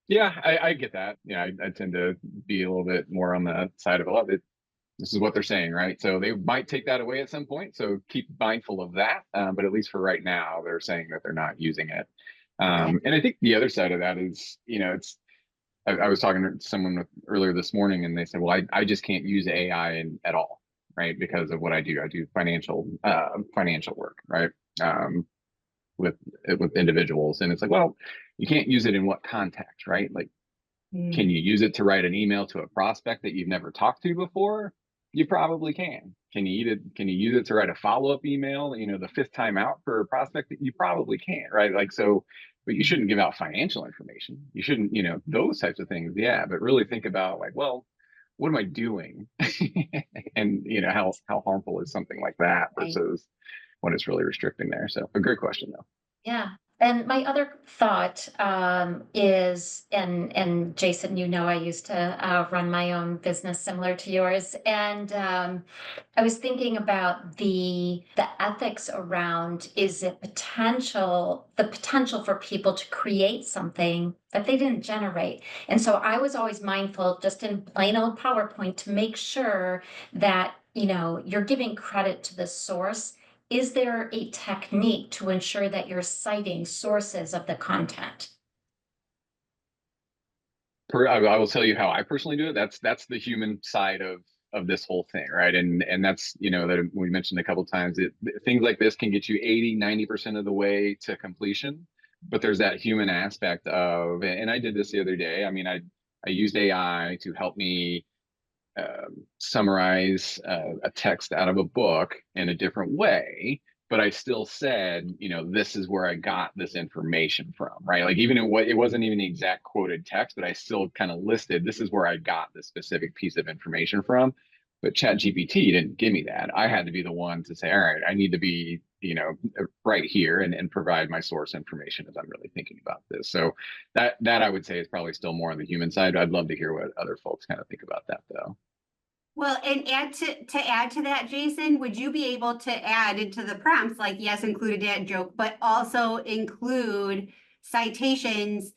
Yeah, I get that. Yeah, I tend to be a little bit more on the side of this is what they're saying, right? So they might take that away at some point. So keep mindful of that. But at least for right now, they're saying that they're not using it. And I think the other side of that is, I was talking to someone earlier this morning, and they said, well, I just can't use AI at all, right? Because of what I do. I do financial work, right? With individuals, and it's like, well, you can't use it in what context, right? Like, can you use it to write an email to a prospect that you've never talked to before? You probably can. Can you use it to write a follow-up email, the 5th time out for a prospect? That you probably can, right? Like, so, but you shouldn't give out financial information. You shouldn't, those types of things. Yeah, but really think about like, well, what am I doing? And how harmful is something like that versus when it's really restricting there. So a great question though. Yeah. And my other thought is, and Jason, I used to run my own business similar to yours, and I was thinking about the ethics around the potential for people to create something that they didn't generate, and so I was always mindful, just in plain old PowerPoint, to make sure that you're giving credit to the source. Is there a technique to ensure that you're citing sources of the content? I will tell you how I personally do it. That's the human side of this whole thing, right? And that's, that we mentioned a couple of times, things like this can get you 80-90% of the way to completion, but there's that human aspect of, and I did this the other day. I mean, I used AI to help me summarize a text out of a book in a different way, but I still said, this is where I got this information from, right? Like even it wasn't even the exact quoted text, but I still kind of listed, this is where I got this specific piece of information from. But ChatGPT didn't give me that. I had to be the one to say, all right, I need to be, right here and provide my source information as I'm really thinking about this. So that I would say is probably still more on the human side. I'd love to hear what other folks kind of think about that though. Well, and add to that, Jason, would you be able to add into the prompts, like, yes, include a dad joke, but also include citations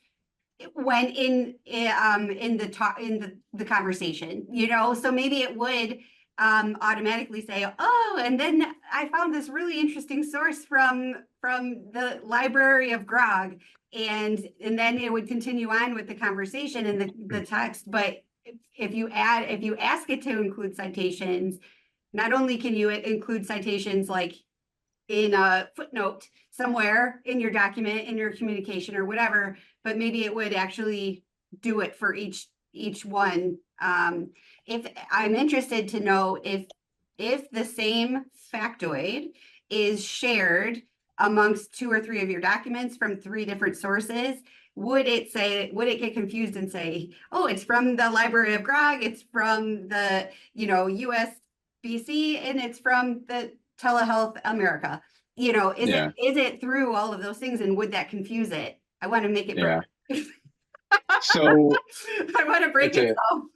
when in the talk in the conversation, you know? So maybe it would automatically say, oh, and then I found this really interesting source from the Library of Grog, and then it would continue on with the conversation and the text. But if you ask it to include citations, not only can you include citations like in a footnote somewhere in your document, in your communication or whatever, but maybe it would actually do it for each one. If I'm interested to know if the same factoid is shared amongst 2 or 3 of your documents from 3 different sources, would it get confused and say, oh, it's from the Library of Grog, it's from the, USBC, and it's from the Telehealth America? Is it through all of those things, and would that confuse it? I want to make it So I want to break it down.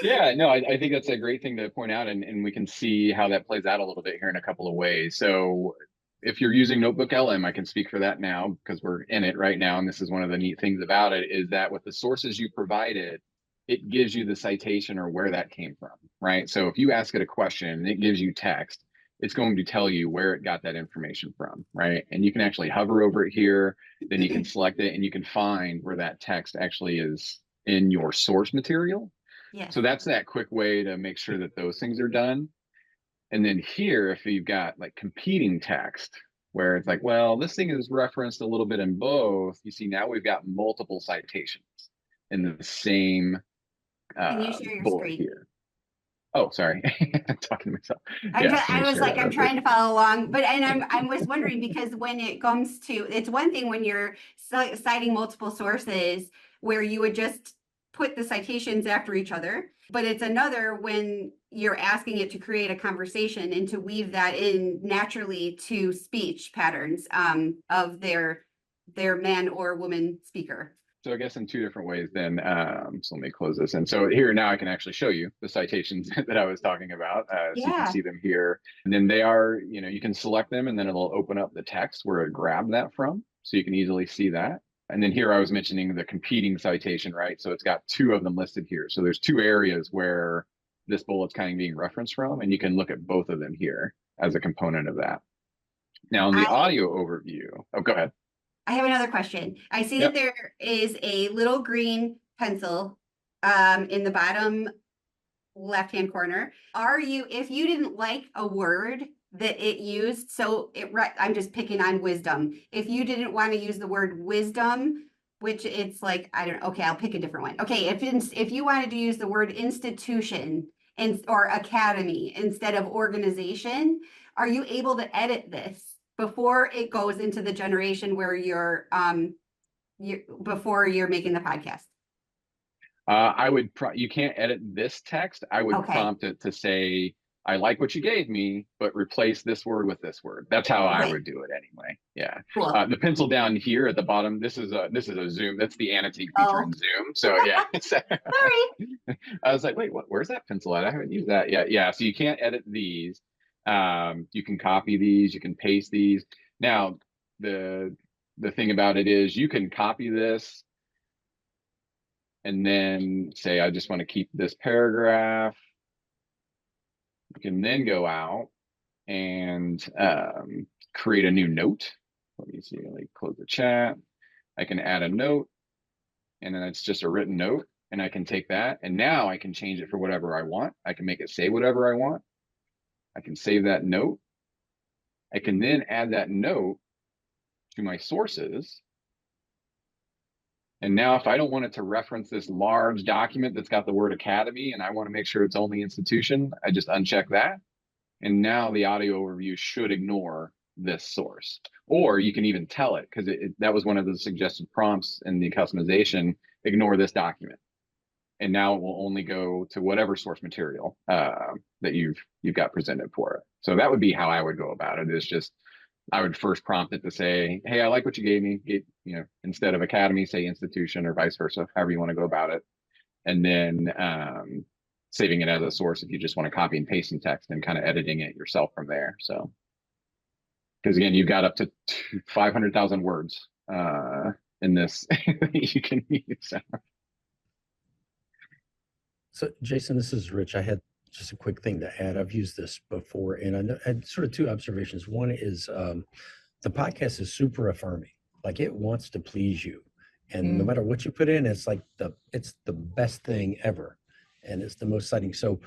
Yeah, no, I think that's a great thing to point out, and we can see how that plays out a little bit here in a couple of ways. So if you're using NotebookLM, I can speak for that now because we're in it right now. And this is one of the neat things about it is that with the sources you provided, it gives you the citation or where that came from, right? So if you ask it a question and it gives you text, it's going to tell you where it got that information from, right? And you can actually hover over it here, then you can select it and you can find where that text actually is in your source material. Yes. So that's that quick way to make sure that those things are done. And then here, if you've got like competing text, where it's like, well, this thing is referenced a little bit in both, you see now we've got multiple citations in the same Can you share your bullet screen? here. Oh, sorry. I'm talking to myself. I was like, I'm trying to follow along, but I was wondering because when it comes to, it's one thing when you're citing multiple sources where you would just put the citations after each other, but it's another when you're asking it to create a conversation and to weave that in naturally to speech patterns of their man or woman speaker. So I guess in 2 different ways then, so let me close this. And so here now I can actually show you the citations that I was talking about. So you can see them here. And then they are, you can select them and then it'll open up the text where it grabbed that from. So you can easily see that. And then here I was mentioning the competing citation, right? So it's got 2 of them listed here. So there's 2 areas where this bullet's kind of being referenced from, and you can look at both of them here as a component of that. Now in the audio overview, oh, go ahead. I have another question. I see that there is a little green pencil in the bottom left-hand corner. If you didn't like a word that it used, I'm just picking on wisdom. If you didn't want to use the word wisdom, which it's like, I don't know, okay, I'll pick a different one. Okay, if you wanted to use the word institution or academy instead of organization, are you able to edit this before it goes into the generation where before you're making the podcast? You can't edit this text. I would prompt it to say, I like what you gave me, but replace this word with this word. That's how I would do it anyway. Yeah. Cool. The pencil down here at the bottom, this is a Zoom. That's the annotate feature in Zoom. So yeah. Sorry. I was like, wait, where's that pencil at? I haven't used that yet. Yeah. So you can't edit these. You can copy these, you can paste these. Now, the thing about it is you can copy this and then say, I just want to keep this paragraph. You can then go out and create a new note. Let me see, let me close the chat. I can add a note, and then it's just a written note, and I can take that, and now I can change it for whatever I want. I can make it say whatever I want. I can save that note. I can then add that note to my sources. And now if I don't want it to reference this large document that's got the word academy and I want to make sure it's only institution, I just uncheck that. And now the audio overview should ignore this source. Or you can even tell it, because that was one of the suggested prompts in the customization, ignore this document. And now it will only go to whatever source material that you've got presented for it. So that would be how I would go about it, is just, I would first prompt it to say, hey, I like what you gave me. Instead of academy, say institution, or vice versa, however you want to go about it. And then saving it as a source if you just want to copy and paste some text and kind of editing it yourself from there. So, because again, you've got up to 500,000 words in this you can use. So, Jason, this is Rich. I had just a quick thing to add. I've used this before, and I had sort of two observations. One is the podcast is super affirming, like it wants to please you, and no matter what you put in, it's like it's the best thing ever, and it's the most exciting. So,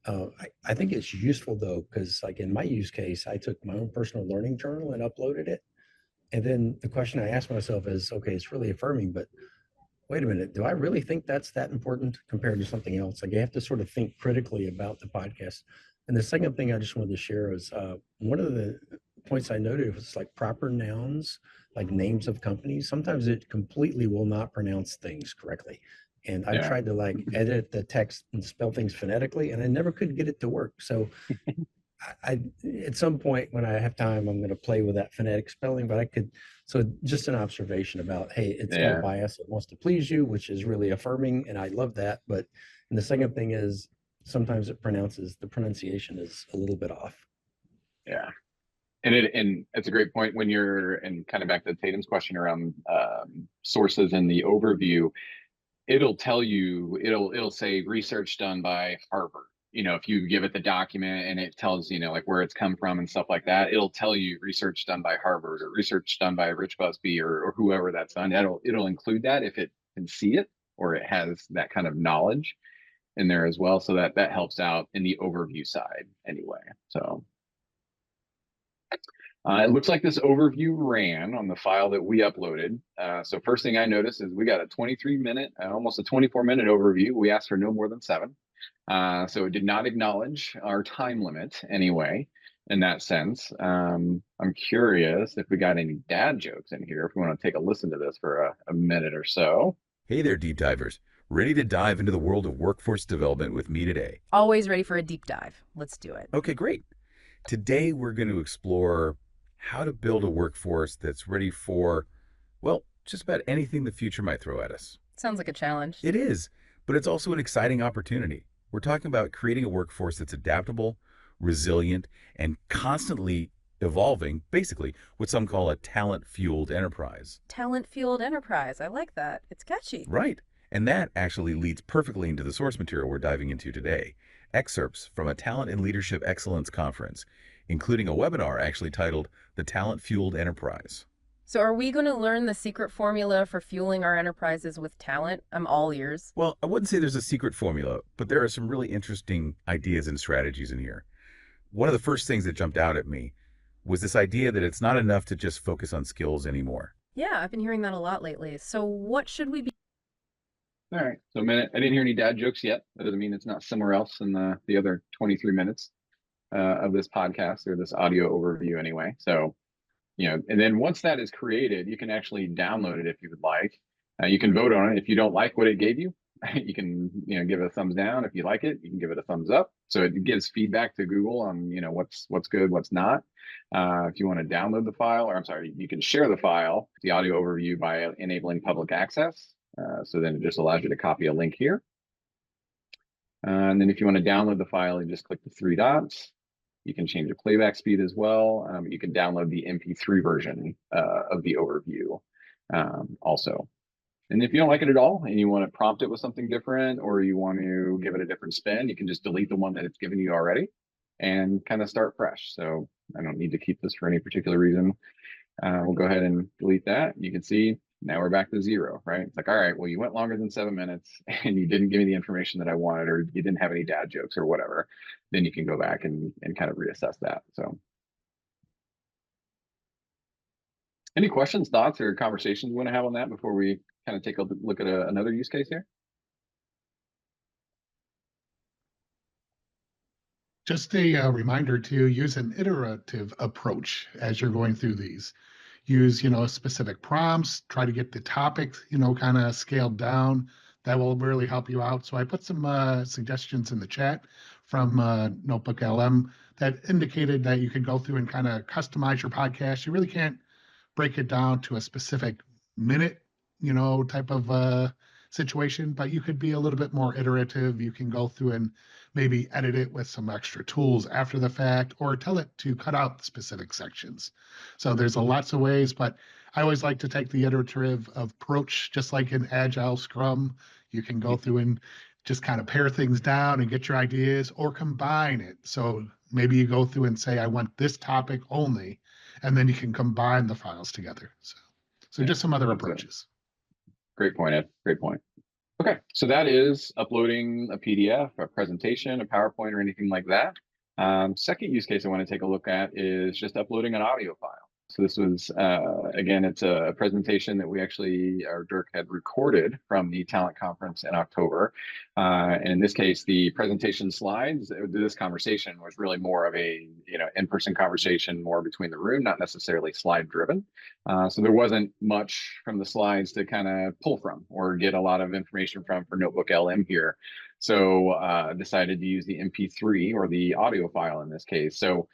I think it's useful though, because like in my use case, I took my own personal learning journal and uploaded it, and then the question I asked myself is, okay, it's really affirming, but wait a minute, do I really think that's that important compared to something else? Like you have to sort of think critically about the podcast. And the second thing I just wanted to share is one of the points I noted was like proper nouns, like names of companies. Sometimes it completely will not pronounce things correctly. And I tried to like edit the text and spell things phonetically, and I never could get it to work. So I at some point when I have time, I'm going to play with that phonetic spelling, but I could. So just an observation about, hey, it's got a bias. It wants to please you, which is really affirming. And I love that. But and the second thing is sometimes the pronunciation is a little bit off. Yeah. And it's a great point when you're, and kind of back to Tatum's question around sources in the overview, it'll tell you, it'll say research done by Harvard. You know, if you give it the document and it tells, you know, like where it's come from and stuff like that, it'll tell you research done by Harvard or research done by Rich Busby or whoever that's done. It'll include that if it can see it or it has that kind of knowledge in there as well. So that helps out in the overview side anyway. So it looks like this overview ran on the file that we uploaded. So first thing I noticed is we got a 23-minute, almost a 24-minute overview. We asked for no more than 7. So it did not acknowledge our time limit anyway, in that sense. I'm curious if we got any dad jokes in here, if we want to take a listen to this for a minute or so. Hey there, deep divers. Ready to dive into the world of workforce development with me today? Always ready for a deep dive. Let's do it. Okay, great. Today we're going to explore how to build a workforce that's ready for, well, just about anything the future might throw at us. Sounds like a challenge. It is, but it's also an exciting opportunity. We're talking about creating a workforce that's adaptable, resilient, and constantly evolving, basically what some call a talent-fueled enterprise. Talent-fueled enterprise. I like that. It's catchy. Right. And that actually leads perfectly into the source material we're diving into today. Excerpts from a Talent and Leadership Excellence Conference, including a webinar actually titled The Talent-Fueled Enterprise. So are we going to learn the secret formula for fueling our enterprises with talent? I'm all ears. Well, I wouldn't say there's a secret formula, but there are some really interesting ideas and strategies in here. One of the first things that jumped out at me was this idea that it's not enough to just focus on skills anymore. Yeah, I've been hearing that a lot lately. So what should we be? All right. So a minute. I didn't hear any dad jokes yet. That doesn't mean it's not somewhere else in the other 23 minutes of this podcast or this audio overview anyway. So, you know, and then once that is created, you can actually download it if you would like. You can vote on it. If you don't like what it gave you, you can, you know, give it a thumbs down. If you like it, you can give it a thumbs up. So it gives feedback to Google on, you know, what's good, what's not. If you want to download the file, or I'm sorry, you can share the file, the audio overview, by enabling public access. So then it just allows you to copy a link here. And then if you want to download the file, you just click the 3 dots. You can change the playback speed as well. You can download the MP3 version of the overview also. And if you don't like it at all and you want to prompt it with something different, or you want to give it a different spin, you can just delete the one that it's given you already and kind of start fresh. So I don't need to keep this for any particular reason. We'll go ahead and delete that. You can see now we're back to 0, right? It's like, all right, well, you went longer than 7 minutes and you didn't give me the information that I wanted, or you didn't have any dad jokes or whatever. Then you can go back and kind of reassess that. So any questions, thoughts, or conversations you want to have on that before we kind of take a look at another use case here? Just a reminder to use an iterative approach as you're going through these. Use, specific prompts, try to get the topic, kind of scaled down. That will really help you out. So I put some suggestions in the chat from NotebookLM that indicated that you could go through and kind of customize your podcast. You really can't break it down to a specific minute, type of situation, but you could be a little bit more iterative. You can go through and maybe edit it with some extra tools after the fact, or tell it to cut out specific sections. So there's lots of ways, but I always like to take the iterative approach, just like in Agile Scrum. You can go through and just kind of pare things down and get your ideas or combine it. So maybe you go through and say, I want this topic only, and then you can combine the files together. So just some other approaches. Great point, Ed. Great point. Okay, so that is uploading a PDF, a presentation, a PowerPoint, or anything like that. Second use case I want to take a look at is just uploading an audio file. So this was, again, it's a presentation that we actually, or Dirk had recorded from the talent conference in October. And in this case, the presentation slides, this conversation was really more of a, in-person conversation, more between the room, not necessarily slide driven. So there wasn't much from the slides to kind of pull from or get a lot of information from for NotebookLM here. So decided to use the MP3 or the audio file in this case. So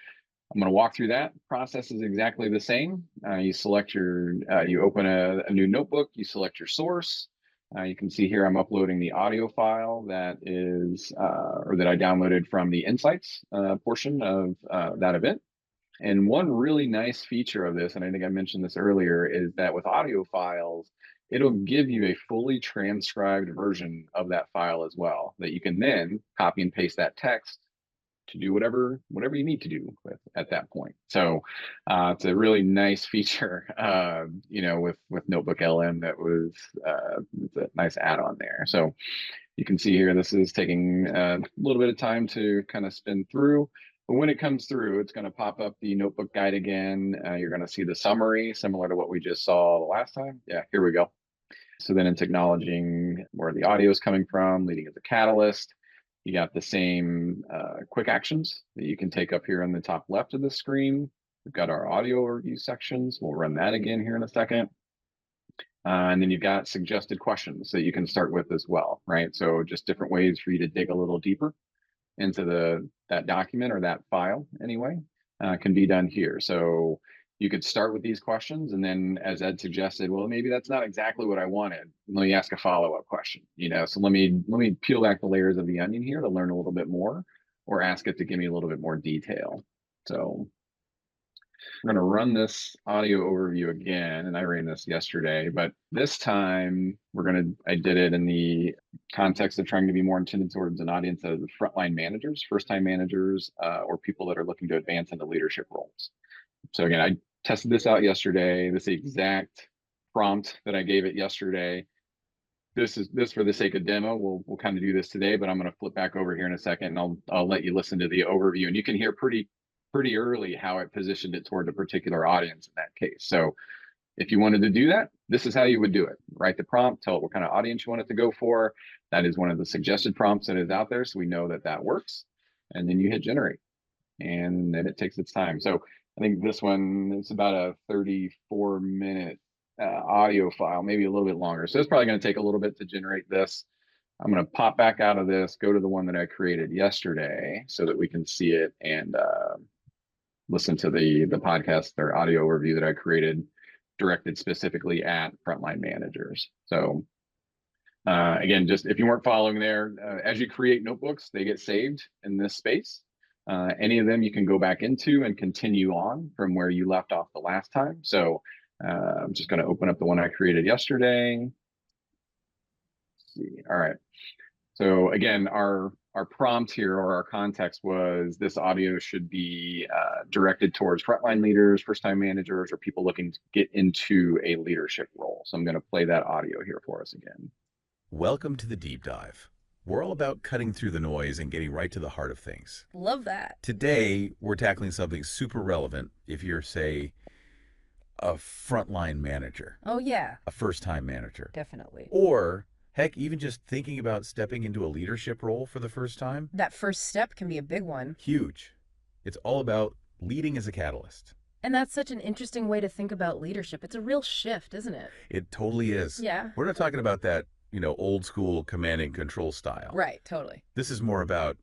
I'm going to walk through that. Process is exactly the same. You select your, you open a new notebook, you select your source. You can see here I'm uploading the audio file that is, or that I downloaded from the insights portion of that event. And one really nice feature of this, and I think I mentioned this earlier, is that with audio files, it'll give you a fully transcribed version of that file as well, that you can then copy and paste that text to do whatever you need to do with at that point. So it's a really nice feature, with NotebookLM that was it's a nice add-on there. So you can see here, this is taking a little bit of time to kind of spin through. But when it comes through, it's going to pop up the notebook guide again. You're going to see the summary, similar to what we just saw the last time. Yeah, here we go. So then it's acknowledging where the audio is coming from, leading as a catalyst. You got the same quick actions that you can take up here on the top left of the screen. We've got our audio review sections. We'll run that again here in a second. And then you've got suggested questions that you can start with as well, right? So just different ways for you to dig a little deeper into that document or that file anyway, can be done here. So you could start with these questions, and then as Ed suggested, well, maybe that's not exactly what I wanted. Let me ask a follow-up question, so let me peel back the layers of the onion here to learn a little bit more, or ask it to give me a little bit more detail. So we're going to run this audio overview again, and I ran this yesterday, but this time I did it in the context of trying to be more intended towards an audience of frontline managers, first-time managers, or people that are looking to advance into leadership roles. So again, I tested this out yesterday. This is the exact prompt that I gave it yesterday. This for the sake of demo. We'll kind of do this today, but I'm going to flip back over here in a second, and I'll let you listen to the overview, and you can hear pretty early how it positioned it toward a particular audience in that case. So if you wanted to do that, this is how you would do it. Write the prompt, tell it what kind of audience you want it to go for. That is one of the suggested prompts that is out there, so we know that works. And then you hit generate, and then it takes its time. So I think this one is about a 34-minute audio file, maybe a little bit longer. So it's probably going to take a little bit to generate this. I'm going to pop back out of this, go to the one that I created yesterday so that we can see it and listen to the podcast or audio overview that I created directed specifically at frontline managers. So again, just if you weren't following there, as you create notebooks, they get saved in this space. Any of them you can go back into and continue on from where you left off the last time. So I'm just going to open up the one I created yesterday. Let's see. All right. So again, our prompt here, or our context, was this audio should be directed towards frontline leaders, first-time managers, or people looking to get into a leadership role. So I'm going to play that audio here for us again. Welcome to the deep dive. We're all about cutting through the noise and getting right to the heart of things. Love that. Today, we're tackling something super relevant if you're, say, a frontline manager. Oh, yeah. A first-time manager. Definitely. Or, heck, even just thinking about stepping into a leadership role for the first time. That first step can be a big one. Huge. It's all about leading as a catalyst. And that's such an interesting way to think about leadership. It's a real shift, isn't it? It totally is. Yeah. We're not talking about that, old school command and control style. Right, totally. This is more about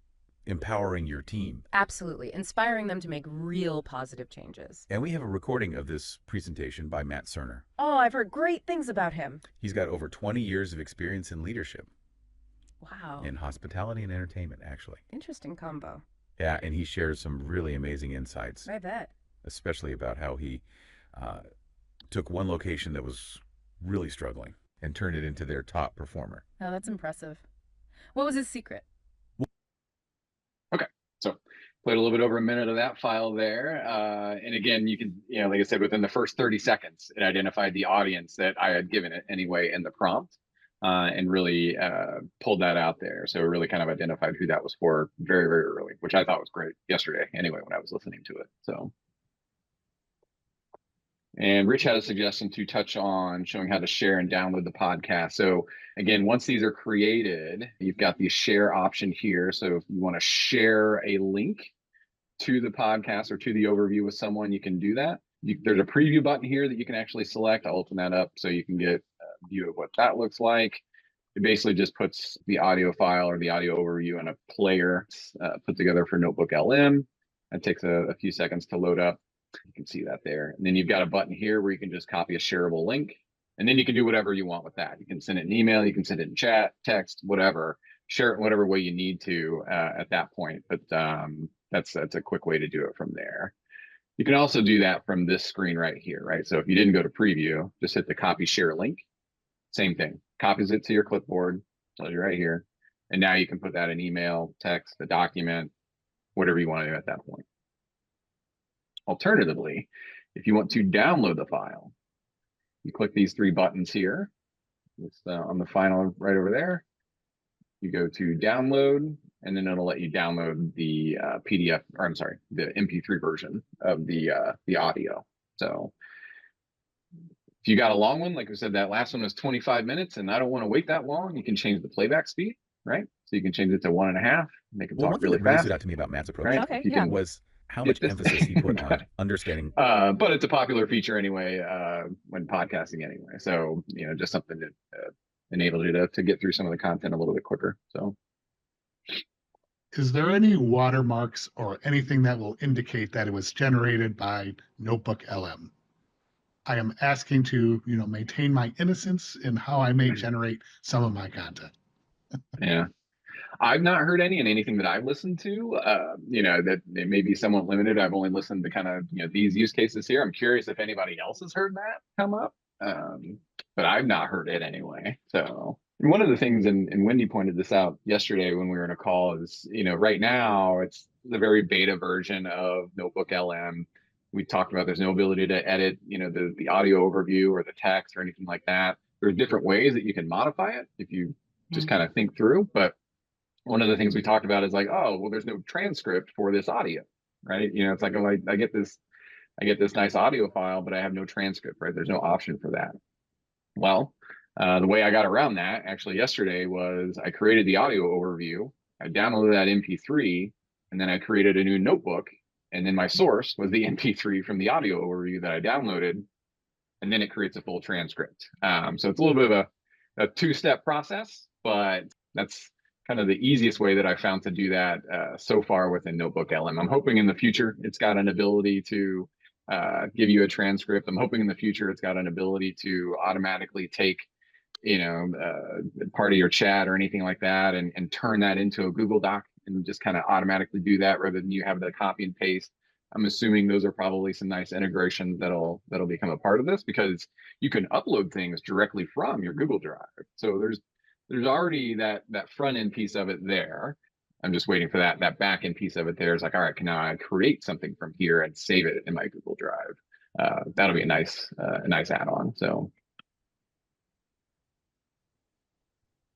empowering your team. Absolutely. Inspiring them to make real positive changes. And we have a recording of this presentation by Matt Cerner. Oh, I've heard great things about him. He's got over 20 years of experience in leadership. Wow. In hospitality and entertainment, actually. Interesting combo. Yeah, and he shares some really amazing insights. I bet. Especially about how he took one location that was really struggling and turned it into their top performer. Oh, that's impressive. What was his secret? Okay, so played a little bit over a minute of that file there. And again, you can, like I said, within the first 30 seconds, it identified the audience that I had given it anyway in the prompt, and really pulled that out there. So it really kind of identified who that was for very, very early, which I thought was great yesterday anyway when I was listening to it. So. And Rich had a suggestion to touch on showing how to share and download the podcast. So again, once these are created, you've got the share option here. So if you want to share a link to the podcast or to the overview with someone, you can do that. There's a preview button here that you can actually select. I'll open that up so you can get a view of what that looks like. It basically just puts the audio file or the audio overview in a player put together for NotebookLM. It takes a few seconds to load up. You can see that there. And then you've got a button here where you can just copy a shareable link. And then you can do whatever you want with that. You can send it in email, you can send it in chat, text, whatever. Share it in whatever way you need to at that point. But that's a quick way to do it from there. You can also do that from this screen right here, right? So if you didn't go to preview, just hit the copy share link. Same thing. Copies it to your clipboard. Tells you right here. And now you can put that in email, text, a document, whatever you want to do at that point. Alternatively, if you want to download the file, you click these three buttons here. It's on the final right over there. You go to download, and then it'll let you download the PDF, or I'm sorry, the MP3 version of the audio. So if you got a long one, like I said, that last one was 25 minutes, and I don't want to wait that long, you can change the playback speed, right? So you can change it to 1.5, make it talk really fast. One thing that really stood out to me about Matt's approach, right? Okay, was how much emphasis he put on understanding. But it's a popular feature anyway when podcasting anyway. So, just something that enables you to get through some of the content a little bit quicker. So, is there any watermarks or anything that will indicate that it was generated by NotebookLM? I am asking to, maintain my innocence in how I may generate some of my content. Yeah. I've not heard any in anything that I've listened to, that it may be somewhat limited. I've only listened to kind of, these use cases here. I'm curious if anybody else has heard that come up, but I've not heard it anyway. So one of the things, and Wendy pointed this out yesterday when we were in a call, is, right now it's the very beta version of NotebookLM. We talked about there's no ability to edit, the audio overview or the text or anything like that. There's different ways that you can modify it if you just kind of think through, but one of the things we talked about is like, oh, well, there's no transcript for this audio, right? It's like, oh, I get this nice audio file, but I have no transcript, right? There's no option for that. Well, the way I got around that actually yesterday was I created the audio overview, I downloaded that MP3, and then I created a new notebook, and then my source was the MP3 from the audio overview that I downloaded, and then it creates a full transcript. So it's a little bit of a two-step process, but that's kind of the easiest way that I found to do that so far within NotebookLM. I'm hoping in the future it's got an ability to give you a transcript. I'm hoping in the future it's got an ability to automatically take, part of your chat or anything like that and turn that into a Google Doc and just kind of automatically do that rather than you have to copy and paste. I'm assuming those are probably some nice integrations that'll become a part of this, because you can upload things directly from your Google Drive. So there's already that front end piece of it there. I'm just waiting for that back end piece of it there. It's like, all right, can now I create something from here and save it in my Google Drive? That'll be a nice add-on. So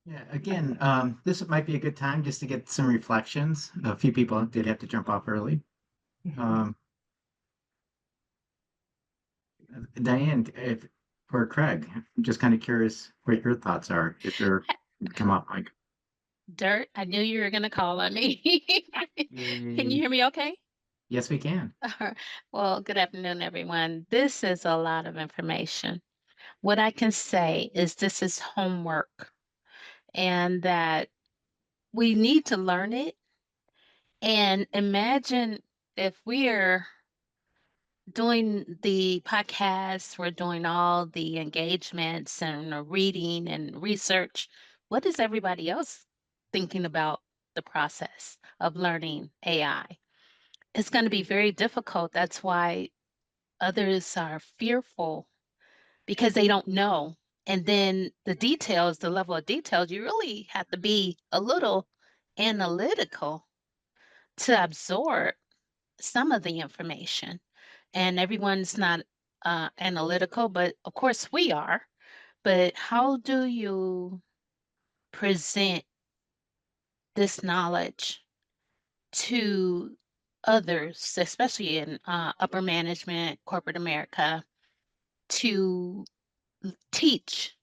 yeah, again, this might be a good time just to get some reflections. A few people did have to jump off early. Diane, or Craig, I'm just kind of curious what your thoughts are. If they're come up, like Dirt, I knew you were going to call on me. Can you hear me okay? Yes, we can. Well, good afternoon, everyone. This is a lot of information. What I can say is this is homework, and that we need to learn it, And imagine if we're doing the podcasts, we're doing all the engagements and reading and research. What is everybody else thinking about the process of learning AI? It's going to be very difficult. That's why others are fearful because they don't know. And then the details, the level of details, you really have to be a little analytical to absorb some of the information. And everyone's not analytical, but of course we are. But how do you present this knowledge to others, especially in upper management, corporate America, to teach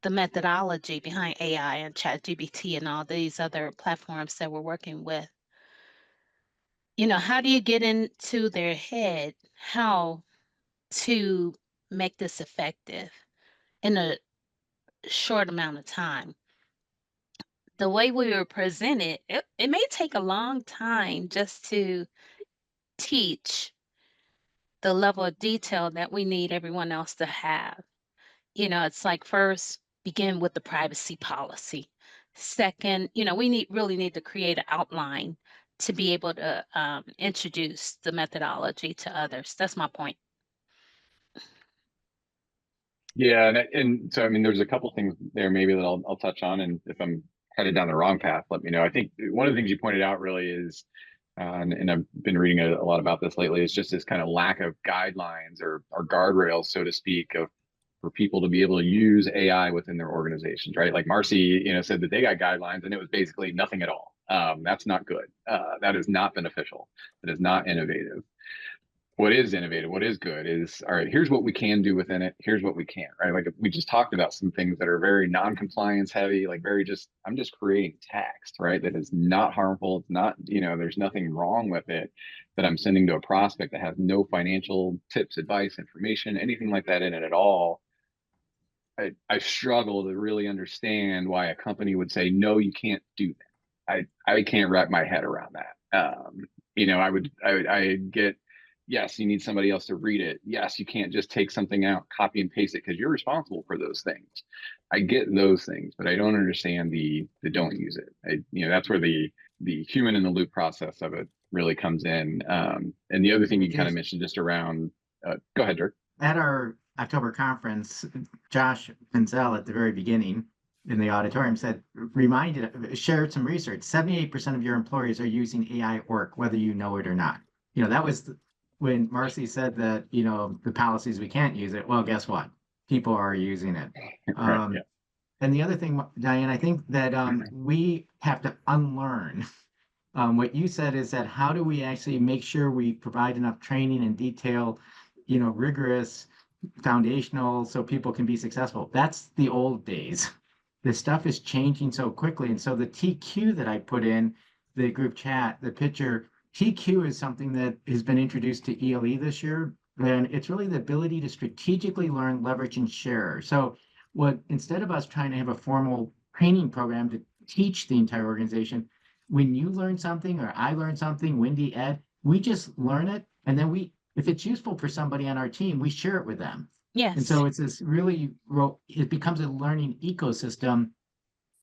the methodology behind AI and ChatGPT and all these other platforms that we're working with? How do you get into their head how to make this effective in a short amount of time? The way we were presented, it may take a long time just to teach the level of detail that we need everyone else to have. It's like first begin with the privacy policy. Second, we really need to create an outline to be able to introduce the methodology to others. That's my point. Yeah, and so I mean, there's a couple things there maybe that I'll touch on, and if I'm headed down the wrong path, let me know. I think one of the things you pointed out really is, and I've been reading a lot about this lately, is just this kind of lack of guidelines or guardrails, so to speak, for people to be able to use AI within their organizations, right? Like Marcy, said that they got guidelines and it was basically nothing at all. That's not good. That is not beneficial. That is not innovative. What is innovative, what is good is, all right, here's what we can do within it. Here's what we can't, right? Like we just talked about some things that are very non-compliance heavy, like I'm just creating text, right? That is not harmful. It's not, there's nothing wrong with it that I'm sending to a prospect that has no financial tips, advice, information, anything like that in it at all. I struggle to really understand why a company would say, no, you can't do that. I can't wrap my head around that. I get, yes, you need somebody else to read it. Yes, you can't just take something out, copy and paste it because you're responsible for those things. I get those things, but I don't understand the don't use it. That's where the human in the loop process of it really comes in. And the other thing you kind of mentioned just around, go ahead, Dirk. At our October conference, Josh Pinzel at the very beginning in the auditorium shared some research. 78% of your employees are using AI at work, whether you know it or not. That was when Marcy said that, the policies, we can't use it. Well, guess what? People are using it. Right, yeah. And the other thing, Diane, I think that we have to unlearn. What you said is that how do we actually make sure we provide enough training and detail, rigorous, foundational, so people can be successful? That's the old days. The stuff is changing so quickly. And so the TQ that I put in the group chat, the picture, TQ is something that has been introduced to ELE this year. And it's really the ability to strategically learn, leverage, and share. So instead of us trying to have a formal training program to teach the entire organization, when you learn something or I learn something, Wendy, Ed, we just learn it. And then if it's useful for somebody on our team, we share it with them. Yes. And so it's this it becomes a learning ecosystem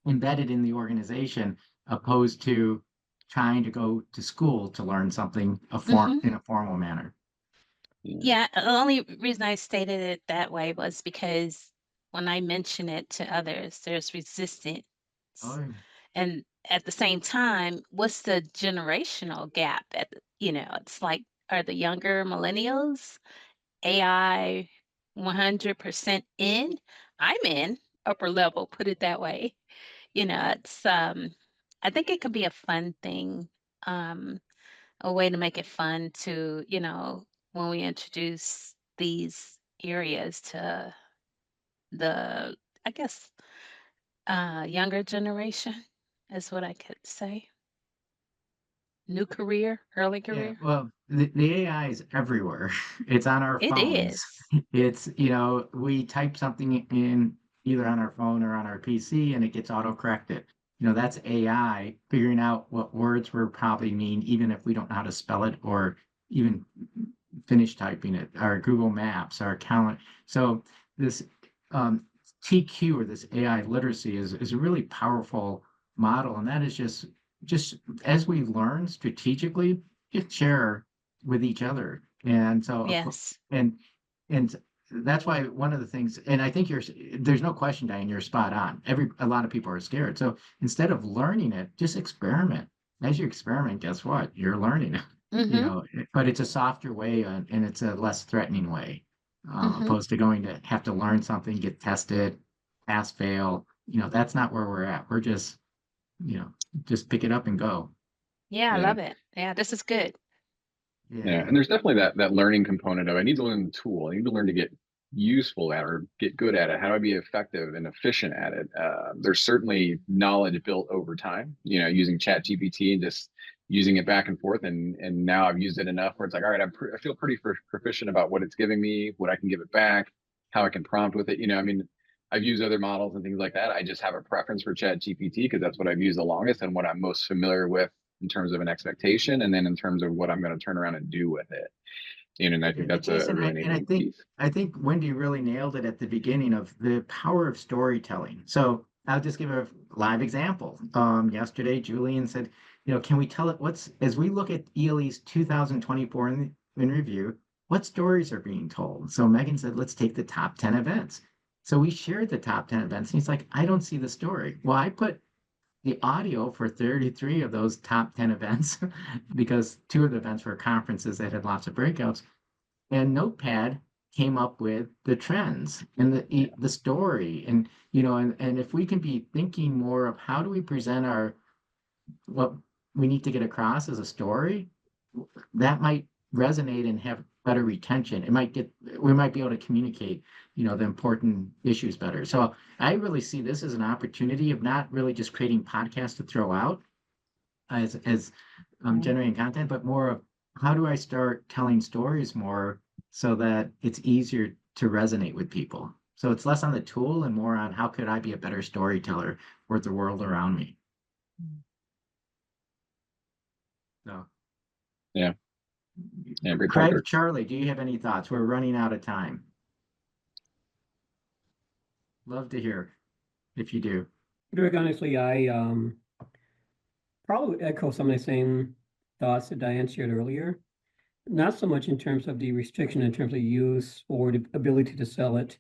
embedded in the organization, opposed to trying to go to school to learn something in a formal manner. Yeah, the only reason I stated it that way was because when I mention it to others, there's resistance. Oh, And at the same time, what's the generational gap? It's like, are the younger millennials AI 100% in? I'm in upper level, put it that way. It's I think it could be a fun thing, a way to make it fun to, when we introduce these areas to the, I guess, younger generation is what I could say. New career, early yeah. career. Well, the AI is everywhere. It's on our It phones. is. It's, we type something in either on our phone or on our PC and it gets auto-corrected. that's AI figuring out what words we probably mean, even if we don't know how to spell it or even finish typing it, our Google Maps, our calendar. So this um, TQ, or this AI literacy, is a really powerful model, and that is just as we learn strategically, just share with each other. And so, Yes. and that's why one of the things, and I think there's no question, Diane, you're spot on. A lot of people are scared. So instead of learning it, just experiment. As you experiment, guess what? You're learning it. Mm-hmm. But it's a softer way, and it's a less threatening way, Mm-hmm. opposed to going to have to learn something, get tested, pass, fail. That's not where we're at. We're you know, just pick it up and go. Yeah, I Yeah. love it. Yeah, this is good. Yeah, and there's definitely that learning component of I need to learn the tool. I need to learn to get useful at or get good at it. How do I be effective and efficient at it? There's certainly knowledge built over time. Using Chat GPT and just using it back and forth, and now I've used it enough where it's like, all right, I feel pretty proficient about what it's giving me, what I can give it back, how I can prompt with it. I mean, I've used other models and things like that. I just have a preference for Chat GPT because that's what I've used the longest and what I'm most familiar with in terms of an expectation, and then in terms of what I'm going to turn around and do with it. And I think that's a Jason, really and neat piece. I think Wendy really nailed it at the beginning of the power of storytelling. So I'll just give a live example. Yesterday, Julian said, can we tell it as we look at ELE's 2024 in review, what stories are being told? So Megan said, let's take the top 10 events. So we shared the top 10 events, and he's like, I don't see the story. Well, I put the audio for 33 of those top 10 events because two of the events were conferences that had lots of breakouts, and Notepad came up with the trends and the story, and if we can be thinking more of how do we present what we need to get across as a story, that might resonate and have better retention. We might be able to communicate, the important issues better. So I really see this as an opportunity of not really just creating podcasts to throw out as generating content, but more of how do I start telling stories more so that it's easier to resonate with people. So it's less on the tool and more on how could I be a better storyteller for the world around me. So Yeah. Great Craig, point. Charlie, do you have any thoughts? We're running out of time. Love to hear if you do. Greg, honestly, I probably echo some of the same thoughts that Diane shared earlier. Not so much in terms of the restriction in terms of use or the ability to sell it,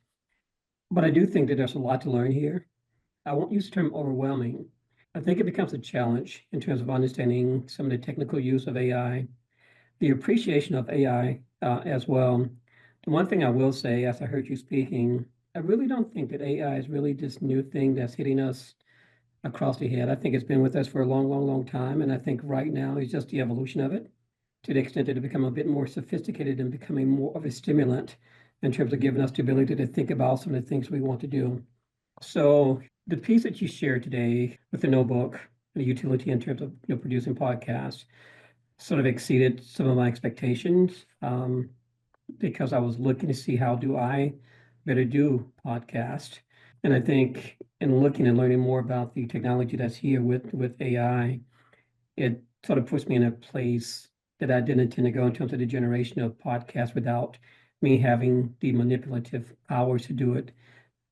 but I do think that there's a lot to learn here. I won't use the term overwhelming. I think it becomes a challenge in terms of understanding some of the technical use of AI, the appreciation of AI as well. The one thing I will say, as I heard you speaking, I really don't think that AI is really this new thing that's hitting us across the head. I think it's been with us for a long, long, long time. And I think right now is just the evolution of it to the extent that it become a bit more sophisticated and becoming more of a stimulant in terms of giving us the ability to think about some of the things we want to do. So the piece that you shared today with the notebook, the utility in terms of producing podcasts, sort of exceeded some of my expectations because I was looking to see how do I better do podcast. And I think in looking and learning more about the technology that's here with AI, it sort of puts me in a place that I didn't intend to go in terms of the generation of podcasts without me having the manipulative powers to do it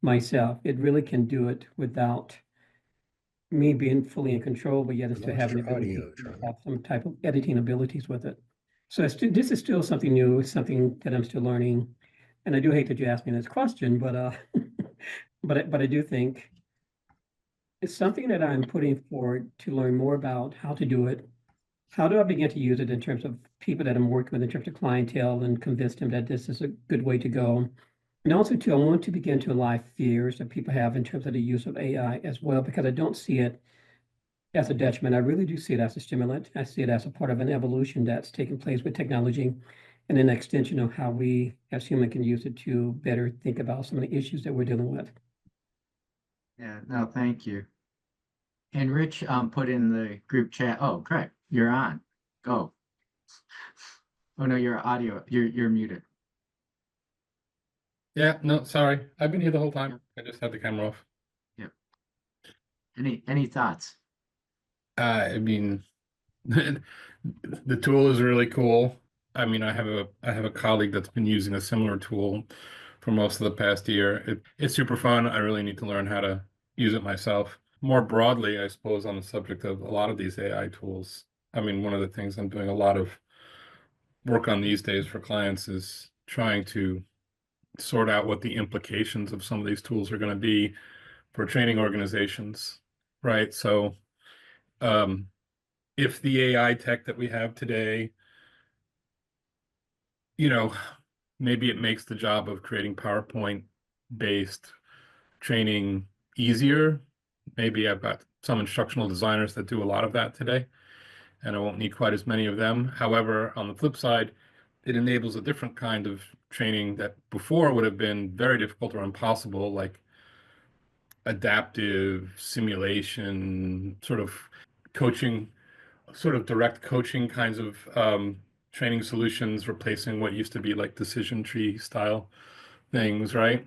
myself. It really can do it without me being fully in control, but yet still having the ability to have some type of editing abilities with it. So this is still something new, something that I'm still learning. And I do hate that you asked me this question, but but I do think it's something that I'm putting forward to learn more about how to do it. How do I begin to use it in terms of people that I'm working with, in terms of clientele, and convince them that this is a good way to go? And also, too, I want to begin to allay fears that people have in terms of the use of AI as well, because I don't see it as a detriment. I really do see it as a stimulant. I see it as a part of an evolution that's taking place with technology and an extension of how we as humans can use it to better think about some of the issues that we're dealing with. Yeah, no, thank you. And Rich put in the group chat. Oh, correct. You're on. Go. Oh no, your audio. You're muted. Yeah, no, sorry. I've been here the whole time. I just had the camera off. Yep. Any thoughts? I mean, the tool is really cool. I mean, I have a colleague that's been using a similar tool for most of the past year. It's super fun. I really need to learn how to use it myself. More broadly, I suppose, on the subject of a lot of these AI tools. I mean, one of the things I'm doing a lot of work on these days for clients is trying to sort out what the implications of some of these tools are going to be for training organizations, right? So, if the AI tech that we have today, you know, maybe it makes the job of creating PowerPoint-based training easier. Maybe I've got some instructional designers that do a lot of that today, and I won't need quite as many of them. However, on the flip side, it enables a different kind of training that before would have been very difficult or impossible, like adaptive simulation, sort of coaching, sort of direct coaching kinds of training solutions, replacing what used to be like decision tree style things, right?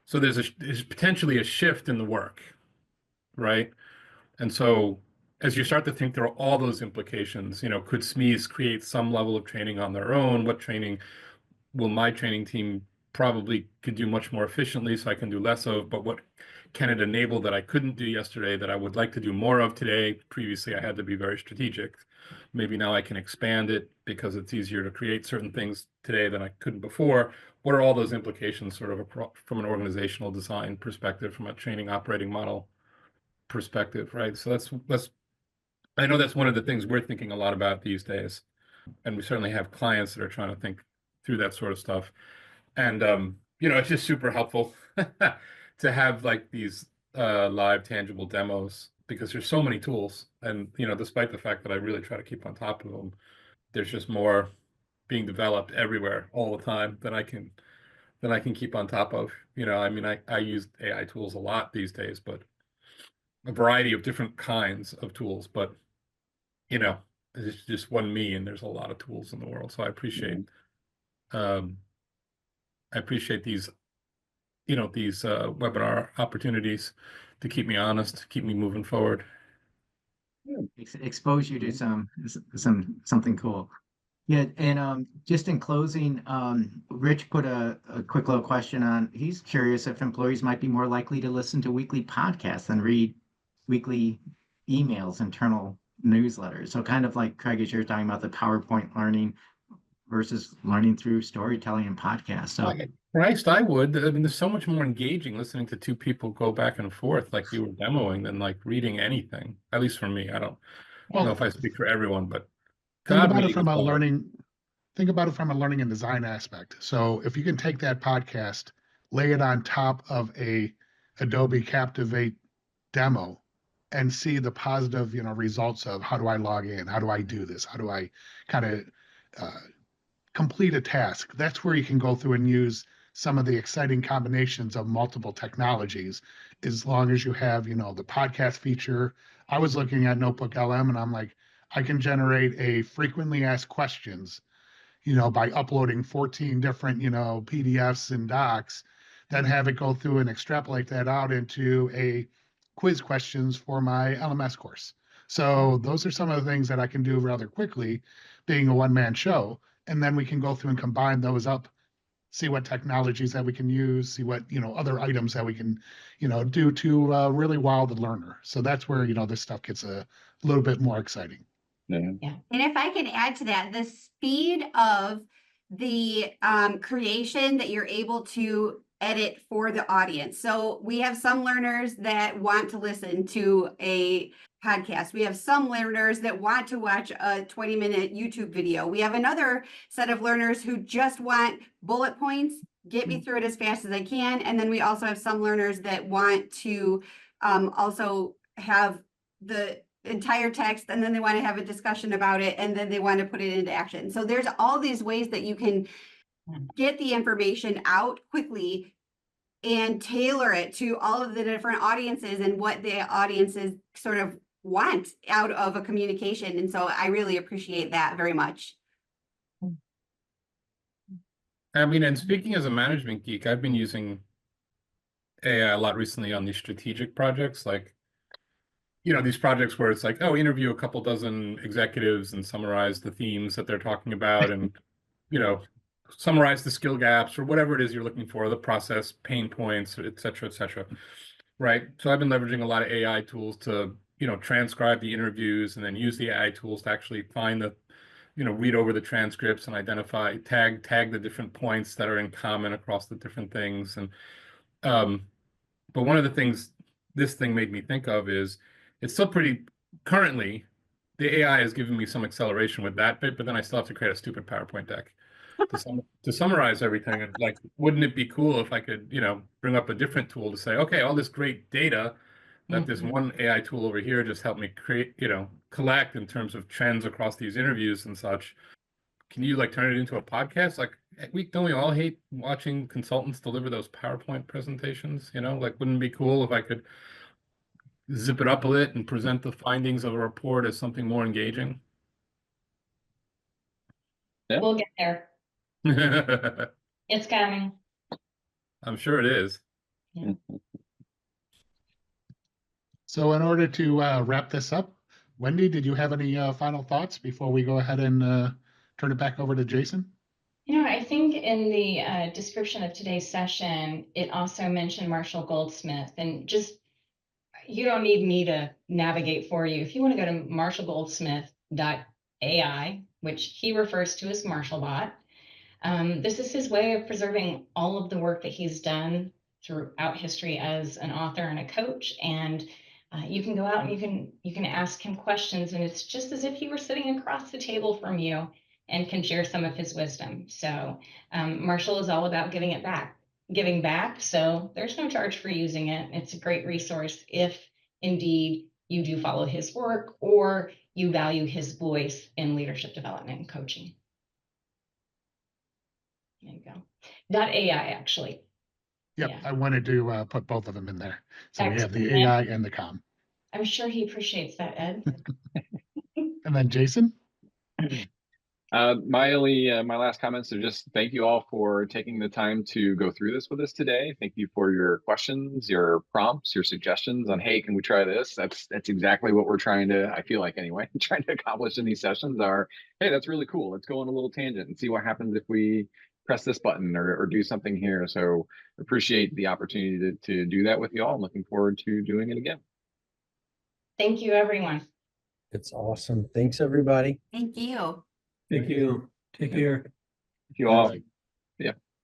So there's potentially a shift in the work, right? And so as you start to think there are all those implications, could SMEs create some level of training on their own? What training will my training team probably could do much more efficiently so I can do less of, but what can it enable that I couldn't do yesterday that I would like to do more of today? Previously, I had to be very strategic. Maybe now I can expand it because it's easier to create certain things today than I couldn't before. What are all those implications sort of from an organizational design perspective, from a training operating model perspective, right? So I know that's one of the things we're thinking a lot about these days. And we certainly have clients that are trying to think through that sort of stuff. And it's just super helpful to have like these live tangible demos because there's so many tools. And despite the fact that I really try to keep on top of them, there's just more being developed everywhere all the time than I can keep on top of. I mean, I use AI tools a lot these days, but a variety of different kinds of tools. But it's just one me, and there's a lot of tools in the world. So I appreciate these webinar opportunities to keep me honest, keep me moving forward. Expose you to something cool. Yeah, and just in closing, Rich put a quick little question on. He's curious if employees might be more likely to listen to weekly podcasts than read weekly emails, internal newsletters. So kind of like Craig, as you're talking about the PowerPoint learning versus learning through storytelling and podcasts. So Christ, I would. I mean, there's so much more engaging listening to two people go back and forth like you were demoing than like reading anything. At least for me. I don't know if I speak for everyone, but think about it from a learning and design aspect. So if you can take that podcast, lay it on top of a Adobe Captivate demo and see the positive, results of how do I log in? How do I do this? How do I kind of complete a task? That's where you can go through and use some of the exciting combinations of multiple technologies, as long as you have, the podcast feature. I was looking at NotebookLM and I'm like, I can generate a frequently asked questions, by uploading 14 different, PDFs and docs, then have it go through and extrapolate that out into a quiz questions for my LMS course. So those are some of the things that I can do rather quickly, being a one-man show. And then we can go through and combine those up, see what technologies that we can use, see what, other items that we can, do to really wow the learner. So that's where, this stuff gets a little bit more exciting. Yeah. And if I can add to that, the speed of the creation that you're able to edit for the audience. So we have some learners that want to listen to a podcast. We have some learners that want to watch a 20-minute YouTube video. We have another set of learners who just want bullet points, get me through it as fast as I can. And then we also have some learners that want to also have the entire text, and then they want to have a discussion about it, and then they want to put it into action. So there's all these ways that you can get the information out quickly and tailor it to all of the different audiences and what the audiences sort of want out of a communication. And so I really appreciate that very much. I mean, and speaking as a management geek, I've been using AI a lot recently on these strategic projects. Like, you know, these projects where it's like, oh, interview a couple dozen executives and summarize the themes that they're talking about, and, you know, summarize the skill gaps or whatever it is you're looking for, the process, pain points, et cetera, right? So I've been leveraging a lot of AI tools to, you know, transcribe the interviews and then use the AI tools to actually find the, you know, read over the transcripts and identify, tag the different points that are in common across the different things. And, but one of the things this thing made me think of is it's still pretty, currently, the AI has given me some acceleration with that bit, but then I still have to create a stupid PowerPoint deck to summarize everything. And like, wouldn't it be cool if I could, you know, bring up a different tool to say, okay, all this great data that this one AI tool over here just helped me create, you know, collect in terms of trends across these interviews and such. Can you like turn it into a podcast? Like, don't we all hate watching consultants deliver those PowerPoint presentations? You know, like, wouldn't it be cool if I could zip it up a bit and present the findings of a report as something more engaging? Yeah. We'll get there. It's coming. I'm sure it is. Yeah. So in order to wrap this up, Wendy, did you have any final thoughts before we go ahead and turn it back over to Jason? You know, I think in the description of today's session, it also mentioned Marshall Goldsmith, and just, you don't need me to navigate for you. If you want to go to marshallgoldsmith.ai, which he refers to as MarshallBot, this is his way of preserving all of the work that he's done throughout history as an author and a coach. And you can go out and you can ask him questions, and it's just as if he were sitting across the table from you and can share some of his wisdom. So Marshall is all about giving back. So there's no charge for using it. It's a great resource if indeed you do follow his work or you value his voice in leadership development and coaching. There you go. .ai actually. Yep, Yeah. I wanted to put both of them in there. So Excellent. we have the AI and the com. I'm sure he appreciates that, Ed. And then Jason? My last comments are just thank you all for taking the time to go through this with us today. Thank you for your questions, your prompts, your suggestions on, hey, can we try this? That's exactly what we're trying to, I feel like anyway, trying to accomplish in these sessions are, hey, that's really cool. Let's go on a little tangent and see what happens if we press this button or do something here. So appreciate the opportunity to do that with you all. I'm looking forward to doing it again. Thank you, everyone. It's awesome. Thanks, everybody. Thank you. Thank you. Take care. Thank you all. Bye.